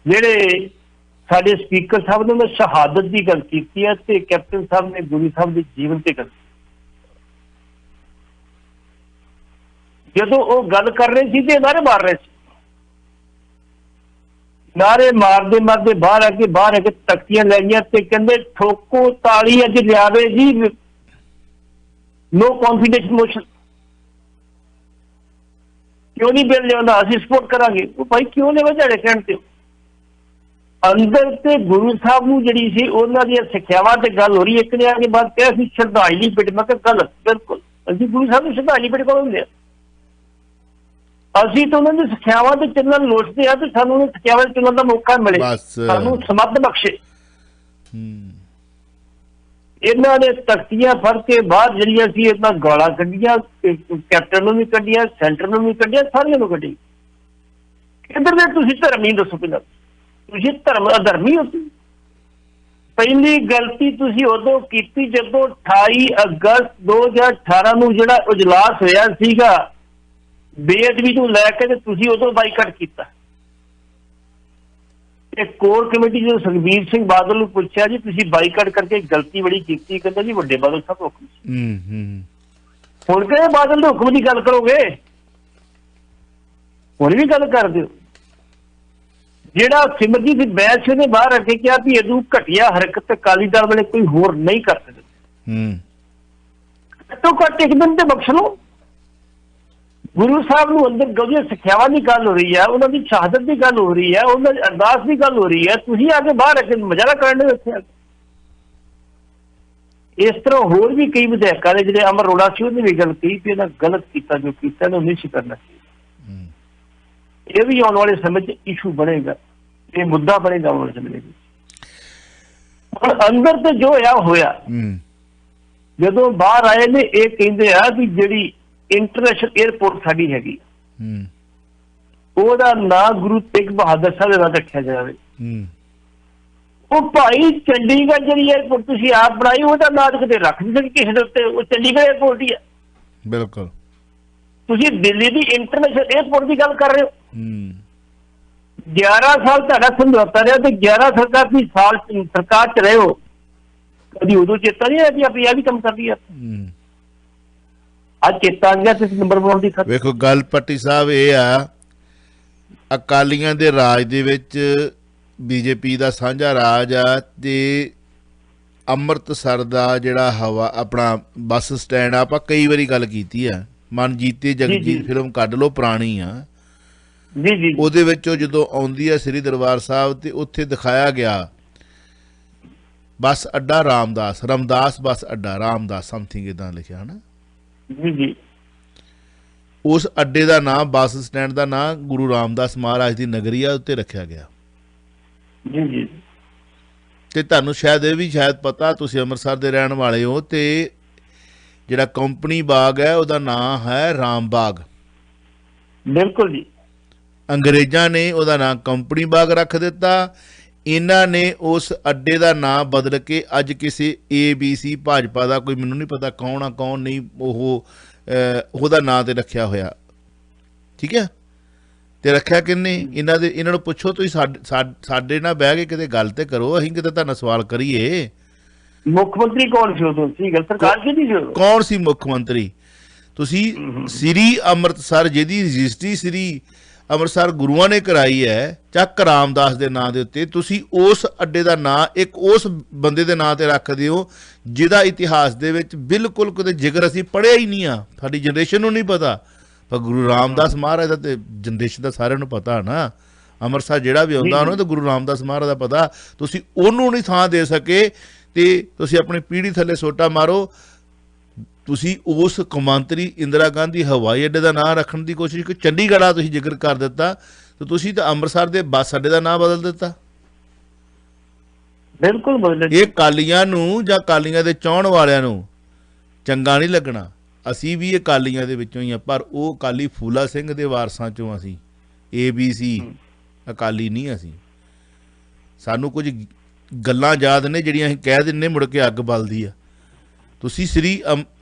ਜਿਹੜੇ ਸਾਡੇ ਸਪੀਕਰ ਸਾਹਿਬ ਨੇ ਉਹਨਾਂ ਸ਼ਹਾਦਤ ਦੀ ਗੱਲ ਕੀਤੀ ਹੈ ਤੇ ਕੈਪਟਨ ਸਾਹਿਬ ਨੇ ਗੁਰੂ ਸਾਹਿਬ ਦੇ ਜੀਵਨ ਤੇ ਗੱਲ। ਜਦੋਂ ਉਹ ਗੱਲ ਕਰ ਰਹੇ ਸੀ ਤੇ ਨਾਰੇ ਮਾਰ ਰਹੇ ਸੀ, ਨਾਰੇ ਮਾਰਦੇ ਮਾਰਦੇ ਬਾਹਰ ਆ ਕੇ ਤਖਤੀਆਂ ਲੈ ਗਈਆਂ ਤੇ ਕਹਿੰਦੇ ਠੋਕੋ ਤਾਲੀ ਅੱਜ ਲਿਆਵੇ ਜੀ, ਨੋ ਕੌਨਫੀਡੈਂਸ ਮੋਸ਼ਨ। ਕਿਉਂ ਨਹੀਂ ਬਿੱਲ ਲਿਆਉਂਦਾ, ਅਸੀਂ ਸਪੋਰਟ ਕਰਾਂਗੇ। ਉਹ ਭਾਈ ਕਿਉਂ ਨੇ ਵਜਾੜੇ ਕਹਿਣ ਤੇ ਅੰਦਰ ਤੇ ਗੁਰੂ ਸਾਹਿਬ ਨੂੰ ਜਿਹੜੀ ਸੀ ਉਹਨਾਂ ਦੀਆਂ ਸਿੱਖਿਆਵਾਂ ਤੇ ਗੱਲ ਹੋ ਰਹੀ। ਇੱਕ ਨੇ ਆ ਕੇ ਬਾਅਦ ਕਿਹਾ ਸੀ ਸ਼ਰਧਾਂਜਲੀ ਭੇਟ, ਮੈਂ ਕਿਹਾ ਗਲਤ, ਬਿਲਕੁਲ ਅਸੀਂ ਗੁਰੂ ਸਾਹਿਬ ਨੂੰ ਸ਼ਰਧਾਂਜਲੀ ਭੇਟ ਕਰਾਉਂਦੇ ਹਾਂ, ਅਸੀਂ ਤਾਂ ਉਹਨਾਂ ਦੀ ਸਿੱਖਿਆਵਾਂ ਤੇ ਚੱਲਣ ਲੋਚਦੇ ਆ ਤੇ ਸਾਨੂੰ ਉਹਨਾਂ ਸਿੱਖਿਆਵਾਂ ਤੇ ਚੱਲਣ ਦਾ ਮੌਕਾ ਮਿਲੇ, ਸਾਨੂੰ ਸਮੱਧ ਬਖਸ਼ੇ। ਇਹਨਾਂ ਨੇ ਤਖਤੀਆਂ ਫੜ ਕੇ ਬਾਹਰ ਜਿਹੜੀਆਂ ਸੀ ਇਹਨਾਂ ਗਾਲਾਂ ਕੱਢੀਆਂ, ਕੈਪਟਨ ਨੂੰ ਵੀ ਕੱਢੀਆਂ, ਸੈਂਟਰ ਨੂੰ ਵੀ ਕੱਢੀਆਂ, ਸਾਰਿਆਂ ਨੂੰ ਕੱਢੀ। ਇੱਧਰ ਦੇ ਤੁਸੀਂ ਧਰਮ ਨਹੀਂ ਦੱਸੋ, ਪਹਿਲਾਂ ਤੁਸੀਂ ਧਰਮ ਅਧਰਮੀ ਹੋ। ਪਹਿਲੀ ਗਲਤੀ ਤੁਸੀਂ ਉਦੋਂ ਕੀਤੀ ਜਦੋਂ 28 ਅਗਸਤ 2018 ਨੂੰ ਜਿਹੜਾ ਇਜਲਾਸ ਹੋਇਆ ਸੀਗਾ ਬੇਅਦਬੀ ਨੂੰ ਲੈ ਕੇ, ਤੇ ਤੁਸੀਂ ਉਦੋਂ ਬਾਈਕਾਟ ਕੀਤਾ। ਤੇ ਕੋਰ ਕਮੇਟੀ ਜਦੋਂ ਸੁਖਬੀਰ ਸਿੰਘ ਬਾਦਲ ਨੂੰ ਪੁੱਛਿਆ ਜੀ ਤੁਸੀਂ ਬਾਈਕਾਟ ਕਰਕੇ ਗਲਤੀ ਬੜੀ ਕੀਤੀ, ਕਹਿੰਦਾ ਜੀ ਵੱਡੇ ਬਾਦਲ ਸਾਹਿਬ ਹੁਕਮ। ਹੁਣ ਕਿਹੜੇ ਬਾਦਲ ਦੇ ਹੁਕਮ ਦੀ ਗੱਲ ਕਰੋਗੇ? ਹੁਣ ਵੀ ਗੱਲ ਕਰ ਦਿਓ। ਜਿਹੜਾ ਸਿਮਰਜੀਤ ਸਿੰਘ ਬੈਂਸ ਨੇ ਬਾਹਰ ਆ ਕੇ ਕਿਹਾ ਵੀ ਇਹਨੂੰ ਘਟੀਆ ਹਰਕਤ ਅਕਾਲੀ ਦਲ ਵਾਲੇ ਕੋਈ ਹੋਰ ਨਹੀਂ ਕਰ ਸਕਦੇ, ਘੱਟੋ ਘੱਟ ਇੱਕ ਦਿਨ ਤੇ ਬਖਸ਼ ਲਓ। ਗੁਰੂ ਸਾਹਿਬ ਨੂੰ ਅੰਦਰ ਗੋਲੀਆਂ ਸਿੱਖਿਆਵਾਂ ਦੀ ਗੱਲ ਹੋ ਰਹੀ ਹੈ, ਉਹਨਾਂ ਦੀ ਸ਼ਹਾਦਤ ਦੀ ਗੱਲ ਹੋ ਰਹੀ ਹੈ, ਉਹਨਾਂ ਦੀ ਅਰਦਾਸ ਦੀ ਗੱਲ ਹੋ ਰਹੀ ਹੈ, ਤੁਸੀਂ ਆ ਕੇ ਬਾਹਰ ਆ ਕੇ ਮਜ਼ਾਰਾ ਕਰਨ ਦੇ ਉੱਥੇ। ਇਸ ਤਰ੍ਹਾਂ ਹੋਰ ਵੀ ਕਈ ਵਿਧਾਇਕਾਂ ਨੇ, ਜਿਹੜੇ ਅਮਰ ਅਰੋੜਾ ਸੀ ਉਹਨੇ ਵੀ ਗੱਲ ਕਹੀ ਕਿ ਇਹਨਾਂ ਗਲਤ ਕੀਤਾ, ਜੋ ਕੀਤਾ ਇਹਨੂੰ ਨਹੀਂ ਸੀ ਕਰਨਾ ਚਾਹੀਦਾ। ਇਹ ਵੀ ਆਉਣ ਵਾਲੇ ਸਮੇਂ 'ਚ ਇਸ਼ੂ ਬਣੇਗਾ, ਇਹ ਮੁੱਦਾ ਬਣੇਗਾ ਆਉਣ ਵਾਲੇ ਸਮੇਂ 'ਚ। ਹੁਣ ਅੰਦਰ ਤੇ ਜੋ ਹੋਇਆ ਜਦੋਂ ਬਾਹਰ ਆਏ ਨੇ, ਇਹ ਕਹਿੰਦੇ ਆ ਵੀ ਜਿਹੜੀ ਇੰਟਰਨੈਸ਼ਨਲ ਏਅਰਪੋਰਟ ਸਾਡੀ ਹੈਗੀ ਉਹਦਾ ਨਾਂ ਗੁਰੂ ਤੇਗ ਬਹਾਦਰ ਸਾਹਿਬ ਦੇ ਨਾਂ ਰੱਖਿਆ ਜਾਵੇ। ਉਹ ਭਾਈ ਚੰਡੀਗੜ੍ਹ ਜਿਹੜੀ ਏਅਰਪੋਰਟ ਤੁਸੀਂ ਆਪ ਬਣਾਈ ਉਹਦਾ ਨਾਂ ਕਿਤੇ ਰੱਖ ਨਹੀਂ ਸਕਦੇ ਕਿਸੇ ਦੇ ਉੱਤੇ, ਉਹ ਚੰਡੀਗੜ੍ਹ ਏਅਰਪੋਰਟ ਹੀ ਹੈ। ਬਿਲਕੁਲ ਤੁਸੀਂ ਦਿੱਲੀ ਦੀ ਇੰਟਰਨੈਸ਼ਨਲ ਏਅਰਪੋਰਟ ਦੀ ਗੱਲ ਕਰ ਰਹੇ ਹੋ। 11 ਸਾਲ ਤੁਹਾਡਾ ਸਮਝੌਤਾ ਰਿਹਾ ਤੇ 11 ਸਾਲ ਸਰਕਾਰ ਚ ਰਹੇ ਹੋ, ਕਦੀ ਉਦੋਂ ਚੇਤਾ ਨਹੀਂ ਆਇਆ ਕਿ ਆਪਣੀ ਇਹ ਵੀ ਕੰਮ ਕਰ ਰਹੀ ਹੈ। ਅੱਜ ਚੇਤਾ ਆ ਗਿਆ ਤੇ ਨੰਬਰ ਬਣਾਉਣ ਦੀ ਖਾਤਰ। ਵੇਖੋ ਗੱਲ ਪੱਟੀ ਸਾਹਿਬ ਇਹ ਆ, ਅਕਾਲੀਆਂ ਦੇ ਰਾਜ ਦੇ ਵਿੱਚ ਬੀਜੇਪੀ ਦਾ ਸਾਂਝਾ ਰਾਜ ਆ ਤੇ ਅੰਮ੍ਰਿਤਸਰ ਦਾ ਜਿਹੜਾ ਹਵਾ ਆਪਣਾ ਬੱਸ ਸਟੈਂਡ ਆ, ਆਪਾਂ ਕਈ ਵਾਰੀ ਗੱਲ ਕੀਤੀ ਆ, ਮਨਜੀਤੇ ਜਗਜੀਤ ਫਿਲਮ ਕੱਢ ਲਓ, ਪੁਰਾਣੀ ਆ ਜੀ, ਉਹਦੇ ਵਿੱਚੋਂ ਜਦੋਂ ਆਉਂਦੀ ਆ ਸ੍ਰੀ ਦਰਬਾਰ ਸਾਹਿਬ ਤੇ ਉੱਥੇ ਦਿਖਾਇਆ ਗਿਆ ਬੱਸ ਅੱਡਾ ਰਾਮਦਾਸ ਬੱਸ ਅੱਡਾ ਰਾਮਦਾਸ ਸਮਥਿੰਗ ਇਦਾਂ ਲਿਖਿਆ ਹਨਾ ਜੀ। ਉਸ ਅੱਡੇ ਦਾ ਨਾਮ, ਬੱਸ ਸਟੈਂਡ ਦਾ ਨਾਮ ਗੁਰੂ ਰਾਮਦਾਸ ਮਹਾਰਾਜ ਦੀ ਨਗਰੀ ਆ ਉੱਤੇ ਰੱਖਿਆ ਗਿਆ ਜੀ। ਤੇ ਤੁਹਾਨੂੰ ਸ਼ਾਇਦ ਇਹ ਵੀ ਪਤਾ, ਤੁਸੀਂ ਅੰਮ੍ਰਿਤਸਰ ਦੇ ਰਹਿਣ ਵਾਲੇ ਹੋ, ਤੇ ਜਿਹੜਾ ਕੰਪਨੀ ਬਾਗ ਹੈ ਉਹਦਾ ਨਾਮ ਹੈ ਰਾਮ ਬਾਗ। ਬਿਲਕੁਲ ਜੀ। ਅੰਗਰੇਜ਼ਾਂ ਨੇ ਉਹਦਾ ਨਾਂ ਕੰਪਨੀ ਬਾਗ ਰੱਖ ਦਿੱਤਾ। ਇਹਨਾਂ ਨੇ ਉਸ ਅੱਡੇ ਦਾ ਨਾਂ ਬਦਲ ਕੇ ਅੱਜ ਕਿਸੇ ABC ਭਾਜਪਾ ਦਾ ਕੋਈ ਮੈਨੂੰ ਨਹੀਂ ਪਤਾ ਕੌਣ ਆ ਕੌਣ ਨਹੀਂ ਉਹਦਾ ਨਾਂ ਤੇ ਰੱਖਿਆ ਹੋਇਆ। ਠੀਕ ਹੈ, ਤੇ ਰੱਖਿਆ ਕਿੰਨੇ? ਇਹਨਾਂ ਨੂੰ ਪੁੱਛੋ, ਤੁਸੀਂ ਸਾਡੇ ਨਾਲ ਬਹਿ ਕੇ ਕਿਤੇ ਗੱਲ ਤੇ ਕਰੋ, ਅਸੀਂ ਕਿਤੇ ਤੁਹਾਡਾ ਸਵਾਲ ਕਰੀਏ। ਮੁੱਖ ਮੰਤਰੀ ਕੌਣ ਸੀ ਉਦੋਂ? ਸਰਕਾਰ ਕਿਹਦੀ ਸੀ? ਕੌਣ ਸੀ ਮੁੱਖ ਮੰਤਰੀ? ਤੁਸੀਂ ਸ੍ਰੀ ਅੰਮ੍ਰਿਤਸਰ, ਜਿਹਦੀ ਰਜਿਸਟਰੀ ਸ੍ਰੀ ਅੰਮ੍ਰਿਤਸਰ ਗੁਰੂਆਂ ਨੇ ਕਰਾਈ ਹੈ ਚੱਕ ਰਾਮਦਾਸ ਦੇ ਨਾਂ ਦੇ ਉੱਤੇ, ਤੁਸੀਂ ਉਸ ਅੱਡੇ ਦਾ ਨਾਂ ਇੱਕ ਉਸ ਬੰਦੇ ਦੇ ਨਾਂ ਤੇ ਰੱਖਦੇ ਹੋ ਜਿਹਦਾ ਇਤਿਹਾਸ ਦੇ ਵਿੱਚ ਬਿਲਕੁਲ ਕਿਤੇ ਜ਼ਿਕਰ ਅਸੀਂ ਪੜ੍ਹਿਆ ਹੀ ਨਹੀਂ ਆ, ਸਾਡੀ ਜਨਰੇਸ਼ਨ ਨੂੰ ਨਹੀਂ ਪਤਾ। ਪਰ ਗੁਰੂ ਰਾਮਦਾਸ ਮਹਾਰਾਜ ਦਾ ਤੇ ਜਨਰੇਸ਼ਨ ਦਾ ਸਾਰਿਆਂ ਨੂੰ ਪਤਾ ਨਾ। ਅੰਮ੍ਰਿਤਸਰ ਜਿਹੜਾ ਵੀ ਆਉਂਦਾ ਉਹਨੂੰ ਤਾਂ ਗੁਰੂ ਰਾਮਦਾਸ ਮਹਾਰਾਜ ਦਾ ਪਤਾ। ਤੁਸੀਂ ਉਹਨੂੰ ਨਹੀਂ ਥਾਂ ਦੇ ਸਕੇ ਤੇ ਤੁਸੀਂ ਆਪਣੀ ਪੀੜ੍ਹੀ ਥੱਲੇ ਸੋਟਾ ਮਾਰੋ। ਤੁਸੀਂ ਉਸ ਕੌਮਾਂਤਰੀ ਇੰਦਰਾ ਗਾਂਧੀ ਹਵਾਈ ਅੱਡੇ ਦਾ ਨਾਂ ਰੱਖਣ ਦੀ ਕੋਸ਼ਿਸ਼ ਕੀਤੀ, ਚੰਡੀਗੜ੍ਹ ਦਾ ਤੁਸੀਂ ਜ਼ਿਕਰ ਕਰ ਦਿੱਤਾ, ਤੇ ਤੁਸੀਂ ਤਾਂ ਅੰਮ੍ਰਿਤਸਰ ਦੇ ਬੱਸ ਅੱਡੇ ਦਾ ਨਾਂ ਬਦਲ ਦਿੱਤਾ। ਬਿਲਕੁਲ ਬਦਲ। ਇਹ ਅਕਾਲੀਆਂ ਨੂੰ ਜਾਂ ਅਕਾਲੀਆਂ ਦੇ ਚਾਹੁਣ ਵਾਲਿਆਂ ਨੂੰ ਚੰਗਾ ਨਹੀਂ ਲੱਗਣਾ। ਅਸੀਂ ਵੀ ਅਕਾਲੀਆਂ ਦੇ ਵਿੱਚੋਂ ਹੀ ਆ, ਪਰ ਉਹ ਅਕਾਲੀ ਫੂਲਾ ਸਿੰਘ ਦੇ ਵਾਰਸਾਂ ਚੋਂ ਅਸੀਂ ABC ਅਕਾਲੀ ਨਹੀਂ। ਅਸੀਂ ਸਾਨੂੰ ਕੁਝ ਗੱਲਾਂ ਯਾਦ ਨੇ ਜਿਹੜੀਆਂ ਅਸੀਂ ਕਹਿ ਦਿੰਦੇ ਮੁੜ ਕੇ ਅੱਗ ਬਲਦੀ ਆ। ਤੁਸੀਂ ਸ੍ਰੀ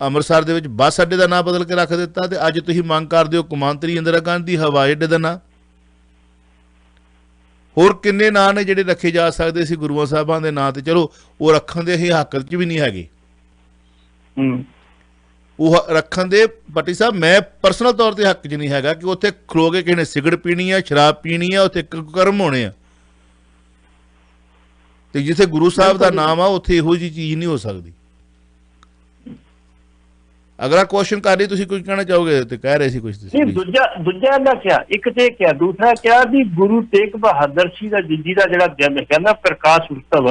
ਅੰਮ੍ਰਿਤਸਰ ਦੇ ਵਿੱਚ ਬੱਸ ਅੱਡੇ ਦਾ ਨਾਂ ਬਦਲ ਕੇ ਰੱਖ ਦਿੱਤਾ, ਤੇ ਅੱਜ ਤੁਸੀਂ ਮੰਗ ਕਰਦੇ ਹੋ ਕੌਮਾਂਤਰੀ ਇੰਦਰਾ ਗਾਂਧੀ ਹਵਾਈ ਅੱਡੇ ਦਾ ਨਾਂ। ਹੋਰ ਕਿੰਨੇ ਨਾਂ ਨੇ ਜਿਹੜੇ ਰੱਖੇ ਜਾ ਸਕਦੇ ਸੀ ਗੁਰੂਆਂ ਸਾਹਿਬਾਂ ਦੇ ਨਾਂ ਤੇ? ਚਲੋ ਉਹ ਰੱਖਣ ਦੇ ਅਸੀਂ ਹੱਕ 'ਚ ਵੀ ਨਹੀਂ ਹੈਗੇ, ਉਹ ਰੱਖਣ ਦੇ ਭੱਟੀ ਸਾਹਿਬ ਮੈਂ ਪਰਸਨਲ ਤੌਰ ਤੇ ਹੱਕ 'ਚ ਨਹੀਂ ਹੈਗਾ ਕਿ ਉੱਥੇ ਖਲੋ ਕੇ ਕਿਸੇ ਨੇ ਸਿਗਰਟ ਪੀਣੀ ਆ, ਸ਼ਰਾਬ ਪੀਣੀ ਆ, ਉੱਥੇ ਕਰਮ ਹੋਣੇ ਆ। ਤੇ ਜਿੱਥੇ ਗੁਰੂ ਸਾਹਿਬ ਦਾ ਨਾਮ ਆ ਉੱਥੇ ਇਹੋ ਜਿਹੀ ਚੀਜ਼ ਨਹੀਂ ਹੋ ਸਕਦੀ। ਅਗਲਾ ਕੁਐਸਚਨ ਕਰ ਲਈ, ਤੁਸੀਂ ਕੁਝ ਕਹਿਣਾ ਚਾਹੋਗੇ? ਤੇ ਕਹਿ ਰਹੇ ਸੀ ਕੁਝ ਤੁਸੀਂ। ਦੂਜਾ ਦਾ ਕਿਹਾ, ਇੱਕ ਤੇ ਕਿਹਾ, ਦੂਸਰਾ ਕਿਹਾ ਵੀ ਗੁਰੂ ਤੇਗ ਬਹਾਦਰ ਜੀ ਦਾ ਜਿਹੜਾ ਕਹਿੰਦਾ ਪ੍ਰਕਾਸ਼ ਉਤਸਵ,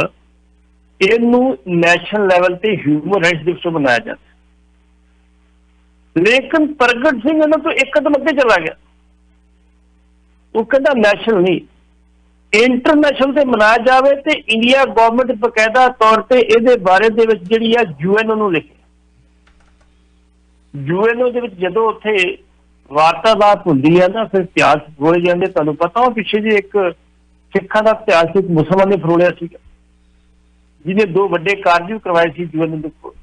ਇਹਨੂੰ ਨੈਸ਼ਨਲ ਲੈਵਲ ਤੇ ਹਿਊਮਨ ਰਾਈਟਸ ਦਿਵਸ ਮਨਾਇਆ ਜਾਂਦਾ। ਲੇਕਿਨ ਪ੍ਰਗਟ ਸਿੰਘ ਇਹਨਾਂ ਤੋਂ ਇੱਕ ਕਦਮ ਅੱਗੇ ਚਲਾ ਗਿਆ। ਉਹ ਕਹਿੰਦਾ ਨੈਸ਼ਨਲ ਨਹੀਂ, ਇੰਟਰਨੈਸ਼ਨਲ ਤੇ ਮਨਾਇਆ ਜਾਵੇ, ਤੇ ਇੰਡੀਆ ਗਵਰਨਮੈਂਟ ਬਕਾਇਦਾ ਤੌਰ ਤੇ ਇਹਦੇ ਬਾਰੇ ਦੇ ਵਿੱਚ ਜਿਹੜੀ ਆ UN ਨੂੰ ਲਿਖੇ। UN ਦੇ ਵਿੱਚ ਜਦੋਂ ਉੱਥੇ ਵਾਰਤਾਲਾਪ ਹੁੰਦੀ ਹੈ ਨਾ, ਫਿਰ ਇਤਿਹਾਸ ਫਰੋਲੇ ਜਾਂਦੇ। ਤੁਹਾਨੂੰ ਪਤਾ ਉਹ ਪਿੱਛੇ ਜੇ ਇੱਕ ਸਿੱਖਾਂ ਦਾ ਇਤਿਹਾਸ ਇੱਕ ਮੁਸਲਮਾਨ ਨੇ ਫਰੋਲਿਆ ਸੀਗਾ, ਜਿਹਨੇ 2 ਵੱਡੇ ਕਾਰਜ ਵੀ ਕਰਵਾਏ ਸੀ UN ਦੇ ਕੋਲ।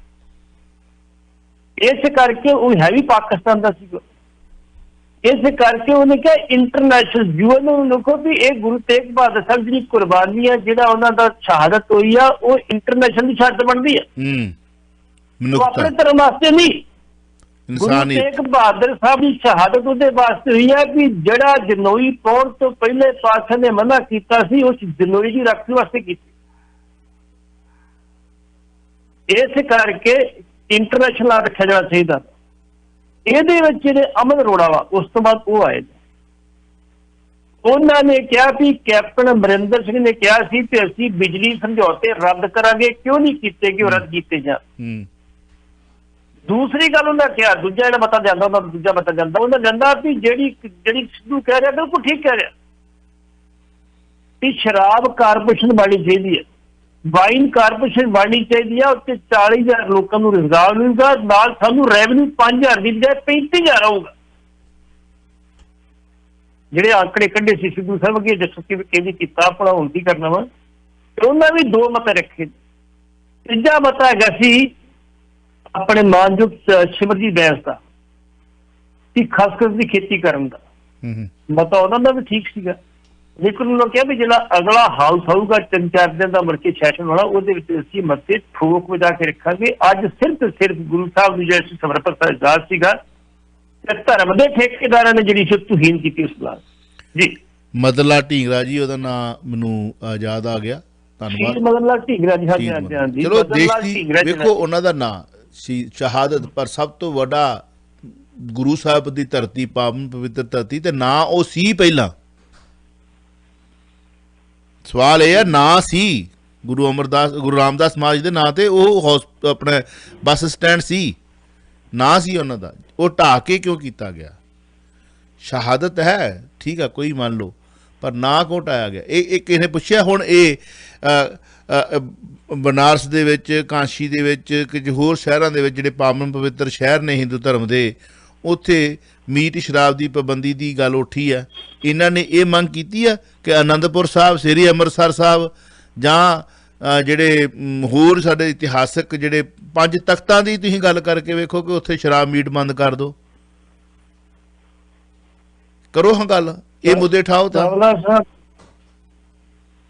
ਇਸ ਕਰਕੇ ਉਹ ਹੈ ਵੀ ਪਾਕਿਸਤਾਨ ਦਾ ਸੀਗਾ। ਇਸ ਕਰਕੇ ਉਹਨੇ ਕਿਹਾ ਇੰਟਰਨੈਸ਼ਨਲ UN ਨੂੰ ਲਿਖੋ ਵੀ ਇਹ ਗੁਰੂ ਤੇਗ ਬਹਾਦਰ ਸਾਹਿਬ ਦੀ ਕੁਰਬਾਨੀ ਆ, ਜਿਹੜਾ ਉਹਨਾਂ ਦਾ ਸ਼ਹਾਦਤ ਹੋਈ ਆ, ਉਹ ਇੰਟਰਨੈਸ਼ਨਲ ਦੀ ਸ਼ਹਾਦਤ ਬਣਦੀ ਆ, ਆਪਣੇ ਧਰਮ ਵਾਸਤੇ ਨਹੀਂ। ਗੁਰੂ ਤੇਗ ਬਹਾਦਰ ਸਾਹਿਬ ਦੀ ਸ਼ਹਾਦਤ ਉਹਦੇ ਵਾਸਤੇ ਹੋਈ ਆ ਕਿ ਜਿਹੜਾ ਜਨੋਈ ਪਾਉਣ ਤੋਂ ਪਹਿਲੇ ਪਾਤਸ਼ਾਹ ਨੇ ਮਨਾ ਕੀਤਾ ਸੀ, ਉਸ ਜਨੋਈ ਦੀ ਰਾਖੀ ਵਾਸਤੇ ਕੀਤੀ। ਇਸ ਕਰਕੇ ਇੰਟਰਨੈਸ਼ਨਲ ਆ ਰੱਖਿਆ ਜਾਣਾ ਚਾਹੀਦਾ। ਇਹਦੇ ਵਿੱਚ ਜਿਹੜੇ ਅਮਨ ਅਰੋੜਾ ਵਾ, ਉਸ ਤੋਂ ਬਾਅਦ ਉਹ ਆਏ, ਉਹਨਾਂ ਨੇ ਕਿਹਾ ਵੀ ਕੈਪਟਨ ਅਮਰਿੰਦਰ ਸਿੰਘ ਨੇ ਕਿਹਾ ਸੀ ਤੇ ਅਸੀਂ ਬਿਜਲੀ ਸਮਝੌਤੇ ਰੱਦ ਕਰਾਂਗੇ, ਕਿਉਂ ਨਹੀਂ ਕੀਤੇ ਕਿ ਉਹ ਰੱਦ ਕੀਤੇ ਜਾਣ। ਦੂਸਰੀ ਗੱਲ ਉਹਨਾਂ ਕਿਹਾ, ਦੂਜਾ ਜਿਹੜਾ ਮਤਾ ਜਾਂਦਾ ਉਹਨਾਂ ਦਾ ਦੂਜਾ ਮਤਾ ਜਾਂਦਾ, ਉਹਨਾਂ ਕਹਿੰਦਾ ਵੀ ਜਿਹੜੀ ਸਿੱਧੂ ਕਹਿ ਰਿਹਾ ਬਿਲਕੁਲ ਠੀਕ ਕਹਿ ਰਿਹਾ ਵੀ ਸ਼ਰਾਬ ਕਾਰਪੋਰੇਸ਼ਨ ਬਣਨੀ ਚਾਹੀਦੀ ਹੈ, ਵਾਈਨ ਕਾਰਪੋਰੇਸ਼ਨ ਬਣਨੀ ਚਾਹੀਦੀ ਆ। ਉੱਤੇ 40,000 ਲੋਕਾਂ ਨੂੰ ਰੁਜ਼ਗਾਰ ਮਿਲੂਗਾ, ਨਾਲ ਸਾਨੂੰ ਰੈਵਨਿਊ 5,000 ਦੀ ਬਜਾਏ 35,000 ਆਊਗਾ। ਜਿਹੜੇ ਆંકੜੇ ਕੱਢੇ ਸੀ ਸਿੱਧੂ ਸਾਹਿਬ ਅੱਗੇ ਦੱਸੋ ਕਿ ਕੀਤਾ ਪੜਾਉਣ ਦੀ ਕਰਨਾ ਵਾ, ਤੇ ਉਹਨਾਂ ਵੀ 2 ਮਤ ਰੱਖੇ। ਤੀਜਾ ਮਤਾ ਹੈਗਾ ਸੀ ਆਪਣੇ ਮਾਨਯੋਗ ਸਿਮਰਜੀਤ ਬੈਂਸ ਦਾ ਕਿ ਖਸਖਸ ਦੀ ਖੇਤੀ ਕਰਨ ਦਾ ਮਤਾ ਉਹਨਾਂ ਦਾ ਵੀ ਠੀਕ ਸੀਗਾ। ਲੇਕਿਨ ਉਹਨਾਂ ਕਿਹਾ ਵੀ ਜਿਹੜਾ ਅਗਲਾ ਹਾਊਸ ਆਊਗਾ 3-4 ਦਿਨ ਦਾ ਮੁੜ ਕੇ ਸੈਸ਼ਨ ਵਾਲਾ, ਉਹਦੇ ਵਿੱਚ ਅਸੀਂ ਮਤੇ ਠੋਕ ਵਜਾ ਕੇ ਰੱਖਾਂਗੇ। ਅੱਜ ਸਿਰਫ ਗੁਰੂ ਸਾਹਿਬ ਨੂੰ ਜਿਹੜਾ ਸਮਰਪਿਤ ਆਜ਼ਾਦ ਸੀਗਾ, ਤੇ ਧਰਮ ਦੇ ਠੇਕੇਦਾਰਾਂ ਨੇ ਜਿਹੜੀ ਤੁਹੀਨ ਕੀਤੀ ਉਸ ਨਾਲ ਜੀ। ਮਦਨ ਢੀਂਗਰਾ ਜੀ ਉਹਦਾ ਨਾਂ ਮੈਨੂੰ ਯਾਦ ਆ ਗਿਆ, ਧੰਨਵਾਦ। ਮਦਨ ਲਾਲ ਢੀਂਗਰਾ ਜੀ, ਹਾਂਜੀ। ਚਲੋ ਦੇਸ਼ ਦੀ ਵੇਖੋ ਉਹਨਾਂ ਦਾ ਨਾਂ ਸੀ ਸ਼ਹਾਦਤ, ਪਰ ਸਭ ਤੋਂ ਵੱਡਾ ਗੁਰੂ ਸਾਹਿਬ ਦੀ ਧਰਤੀ, ਪਾਵਨ ਪਵਿੱਤਰ ਧਰਤੀ, ਤੇ ਨਾਂ ਉਹ ਸੀ ਪਹਿਲਾਂ। ਸਵਾਲ ਇਹ ਹੈ, ਨਾਂ ਸੀ ਗੁਰੂ ਰਾਮਦਾਸ ਮਹਾਰਾਜ ਦੇ ਨਾਂ ਤੇ, ਉਹ ਆਪਣਾ ਬੱਸ ਸਟੈਂਡ ਸੀ, ਨਾਂ ਸੀ ਉਹਨਾਂ ਦਾ। ਉਹ ਢਾਹ ਕੇ ਕਿਉਂ ਕੀਤਾ ਗਿਆ? ਸ਼ਹਾਦਤ ਹੈ ਠੀਕ ਆ, ਕੋਈ ਮੰਨ ਲਓ, ਪਰ ਨਾਂ ਕਿਉਂ ਢਾਇਆ ਗਿਆ? ਇਹ ਕਿਸੇ ਨੇ ਪੁੱਛਿਆ? ਹੁਣ ਇਹ ਬਨਾਰਸ ਦੇ ਵਿੱਚ, ਕਾਂਸ਼ੀ ਦੇ ਵਿੱਚ, ਕੁਝ ਹੋਰ ਸ਼ਹਿਰਾਂ ਦੇ ਵਿੱਚ ਜਿਹੜੇ ਪਾਵਨ ਪਵਿੱਤਰ ਸ਼ਹਿਰ ਨੇ ਹਿੰਦੂ ਧਰਮ ਦੇ, ਉੱਥੇ ਮੀਟ ਸ਼ਰਾਬ ਦੀ ਪਾਬੰਦੀ ਦੀ ਗੱਲ ਉੱਠੀ ਹੈ, ਇਹਨਾਂ ਨੇ ਇਹ ਮੰਗ ਕੀਤੀ ਆ ਕਿ ਆਨੰਦਪੁਰ ਸਾਹਿਬ, ਸ੍ਰੀ ਅੰਮ੍ਰਿਤਸਰ ਸਾਹਿਬ ਜਾਂ ਜਿਹੜੇ ਹੋਰ ਸਾਡੇ ਇਤਿਹਾਸਕ ਜਿਹੜੇ 5 ਤਖ਼ਤਾਂ ਦੀ ਤੁਸੀਂ ਗੱਲ ਕਰਕੇ ਵੇਖੋ ਕਿ ਉੱਥੇ ਸ਼ਰਾਬ ਮੀਟ ਬੰਦ ਕਰ ਦਿਓ। ਕਰੋ ਹਾਂ ਗੱਲ, ਇਹ ਮੁੱਦੇ ਉਠਾਓ ਤਾਂ। ਚਾਵਲਾ ਸਾਹਿਬ,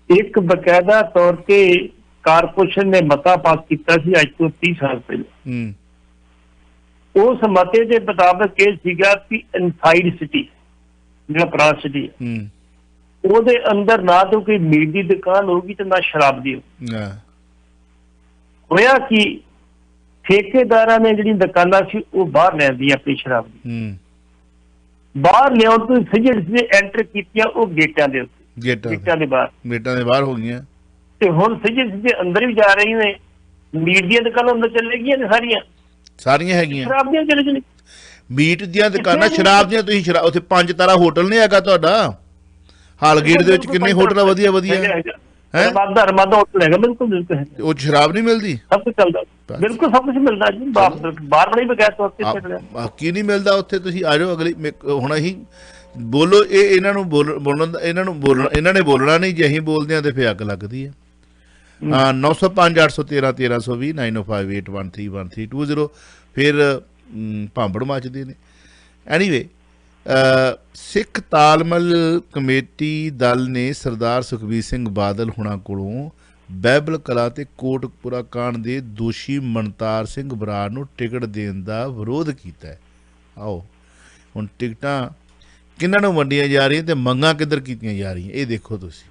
ਇੱਕ ਬਕਾਇਦਾ ਤੌਰ ਤੇ ਕਾਰਪੋਰੇਸ਼ਨ ਨੇ ਮਤਾ ਪਾਸ ਕੀਤਾ ਸੀ ਅੱਜ ਤੋਂ 30 ਸਾਲ ਪਹਿਲਾਂ। ਉਸ ਮਤੇ ਦੇ ਮੁਤਾਬਕ ਇਹ ਸੀਗਾ ਕਿ ਇਨਸਾਈਡ ਸਿਟੀ, ਜਿਹੜਾ ਪੁਰਾਣਾ ਸਿਟੀ ਹੈ, ਉਹਦੇ ਅੰਦਰ ਨਾ ਤਾਂ ਕੋਈ ਮੀਟ ਦੀ ਦੁਕਾਨ ਹੋਊਗੀ ਤੇ ਨਾ ਸ਼ਰਾਬ ਦੀ ਹੋਊਗੀ। ਹੋਇਆ ਕਿ ਠੇਕੇਦਾਰਾਂ ਨੇ ਜਿਹੜੀ ਦੁਕਾਨਾਂ ਸੀ ਉਹ ਬਾਹਰ ਲਿਆਂਦੀ ਆਪਣੀ ਸ਼ਰਾਬ ਦੀ। ਬਾਹਰ ਲਿਆਉਣ ਤੋਂ ਫਿਜਿਟਸ ਨੇ ਐਂਟਰ ਕੀਤੀਆਂ ਉਹ ਗੇਟਾਂ ਦੇ ਉੱਤੇ, ਗੇਟਾਂ ਦੇ ਬਾਹਰ ਹੋ ਗਈਆਂ, ਤੇ ਹੁਣ ਫਿਜਿਟਸ ਦੇ ਅੰਦਰ ਵੀ ਜਾ ਰਹੀ ਨੇ। ਮੀਟ ਦੀਆਂ ਦੁਕਾਨਾਂ ਅੰਦਰ ਚੱਲੇ ਗਈਆਂ ਨੇ, ਸਾਰੀਆਂ ਹੈਗੀਆਂ, ਸ਼ਰਾਬ ਦੀਆਂ ਚਲੇ ਚਲੇ ਮੀਟ ਦੀਆਂ ਦੁਕਾਨਾਂ, ਸ਼ਰਾਬ ਦੀਆਂ। ਤੁਸੀਂ ਸ਼ਰਾਬ ਉੱਥੇ 5 ਤਾਰਾ ਹੋਟਲ ਨਹੀਂ ਹੈਗਾ ਤੁਹਾਡਾ? ਹਾਲਗੇਟ ਦੇ ਵਿੱਚ ਕਿੰਨੇ ਹੋਟਲ ਵਧੀਆ ਹੈ? ਰਮਾਦਾ ਹੋਟਲ ਹੈਗਾ, ਬਿਲਕੁਲ ਉਹ ਸ਼ਰਾਬ ਨਹੀਂ ਮਿਲਦੀ? ਸਭ ਕੁਝ ਚੱਲਦਾ, ਬਿਲਕੁਲ ਸਭ ਕੁਝ ਮਿਲਦਾ ਜੀ। ਬਾਹਰ ਬੜੀ ਬਗੈਰ ਤੌਰ ਤੇ ਬਾਕੀ ਨਹੀਂ ਮਿਲਦਾ ਉੱਥੇ। ਤੁਸੀਂ ਆ ਜਾਓ ਅਗਲੀ, ਹੁਣ ਅਸੀਂ ਬੋਲੋ, ਇਹਨਾਂ ਨੂੰ ਇਹਨਾਂ ਨੇ ਬੋਲਣਾ ਨਹੀਂ। ਜੇ ਅਸੀਂ ਬੋਲਦੇ ਹਾਂ ਤੇ ਫਿਰ ਅੱਗ ਲੱਗਦੀ ਹੈ। 905 813 1320 905 8131320 ਫਿਰ ਭਾਂਬੜ ਮੱਚਦੇ ਨੇ। ਐਨੀਵੇ, ਸਿੱਖ ਤਾਲਮਲ ਕਮੇਟੀ ਦਲ ਨੇ ਸਰਦਾਰ ਸੁਖਬੀਰ ਸਿੰਘ ਬਾਦਲ ਹੁਣਾਂ ਕੋਲੋਂ ਬਾਈਬਲ ਕਲਾ ਤੇ ਕੋਟਕਪੁਰਾ ਕਾਂਡ ਦੇ ਦੋਸ਼ੀ ਮਨਤਾਰ ਸਿੰਘ ਬਰਾੜ ਨੂੰ ਟਿਕਟ ਦੇਣ ਦਾ ਵਿਰੋਧ ਕੀਤਾ ਹੈ। ਆਓ ਹੁਣ ਟਿਕਟਾਂ ਕਿਹਨਾਂ ਨੂੰ ਵੰਡੀਆਂ ਜਾ ਰਹੀਆਂ ਤੇ ਮੰਗਾਂ ਕਿੱਧਰ ਕੀਤੀਆਂ ਜਾ ਰਹੀਆਂ, ਇਹ ਦੇਖੋ ਤੁਸੀਂ।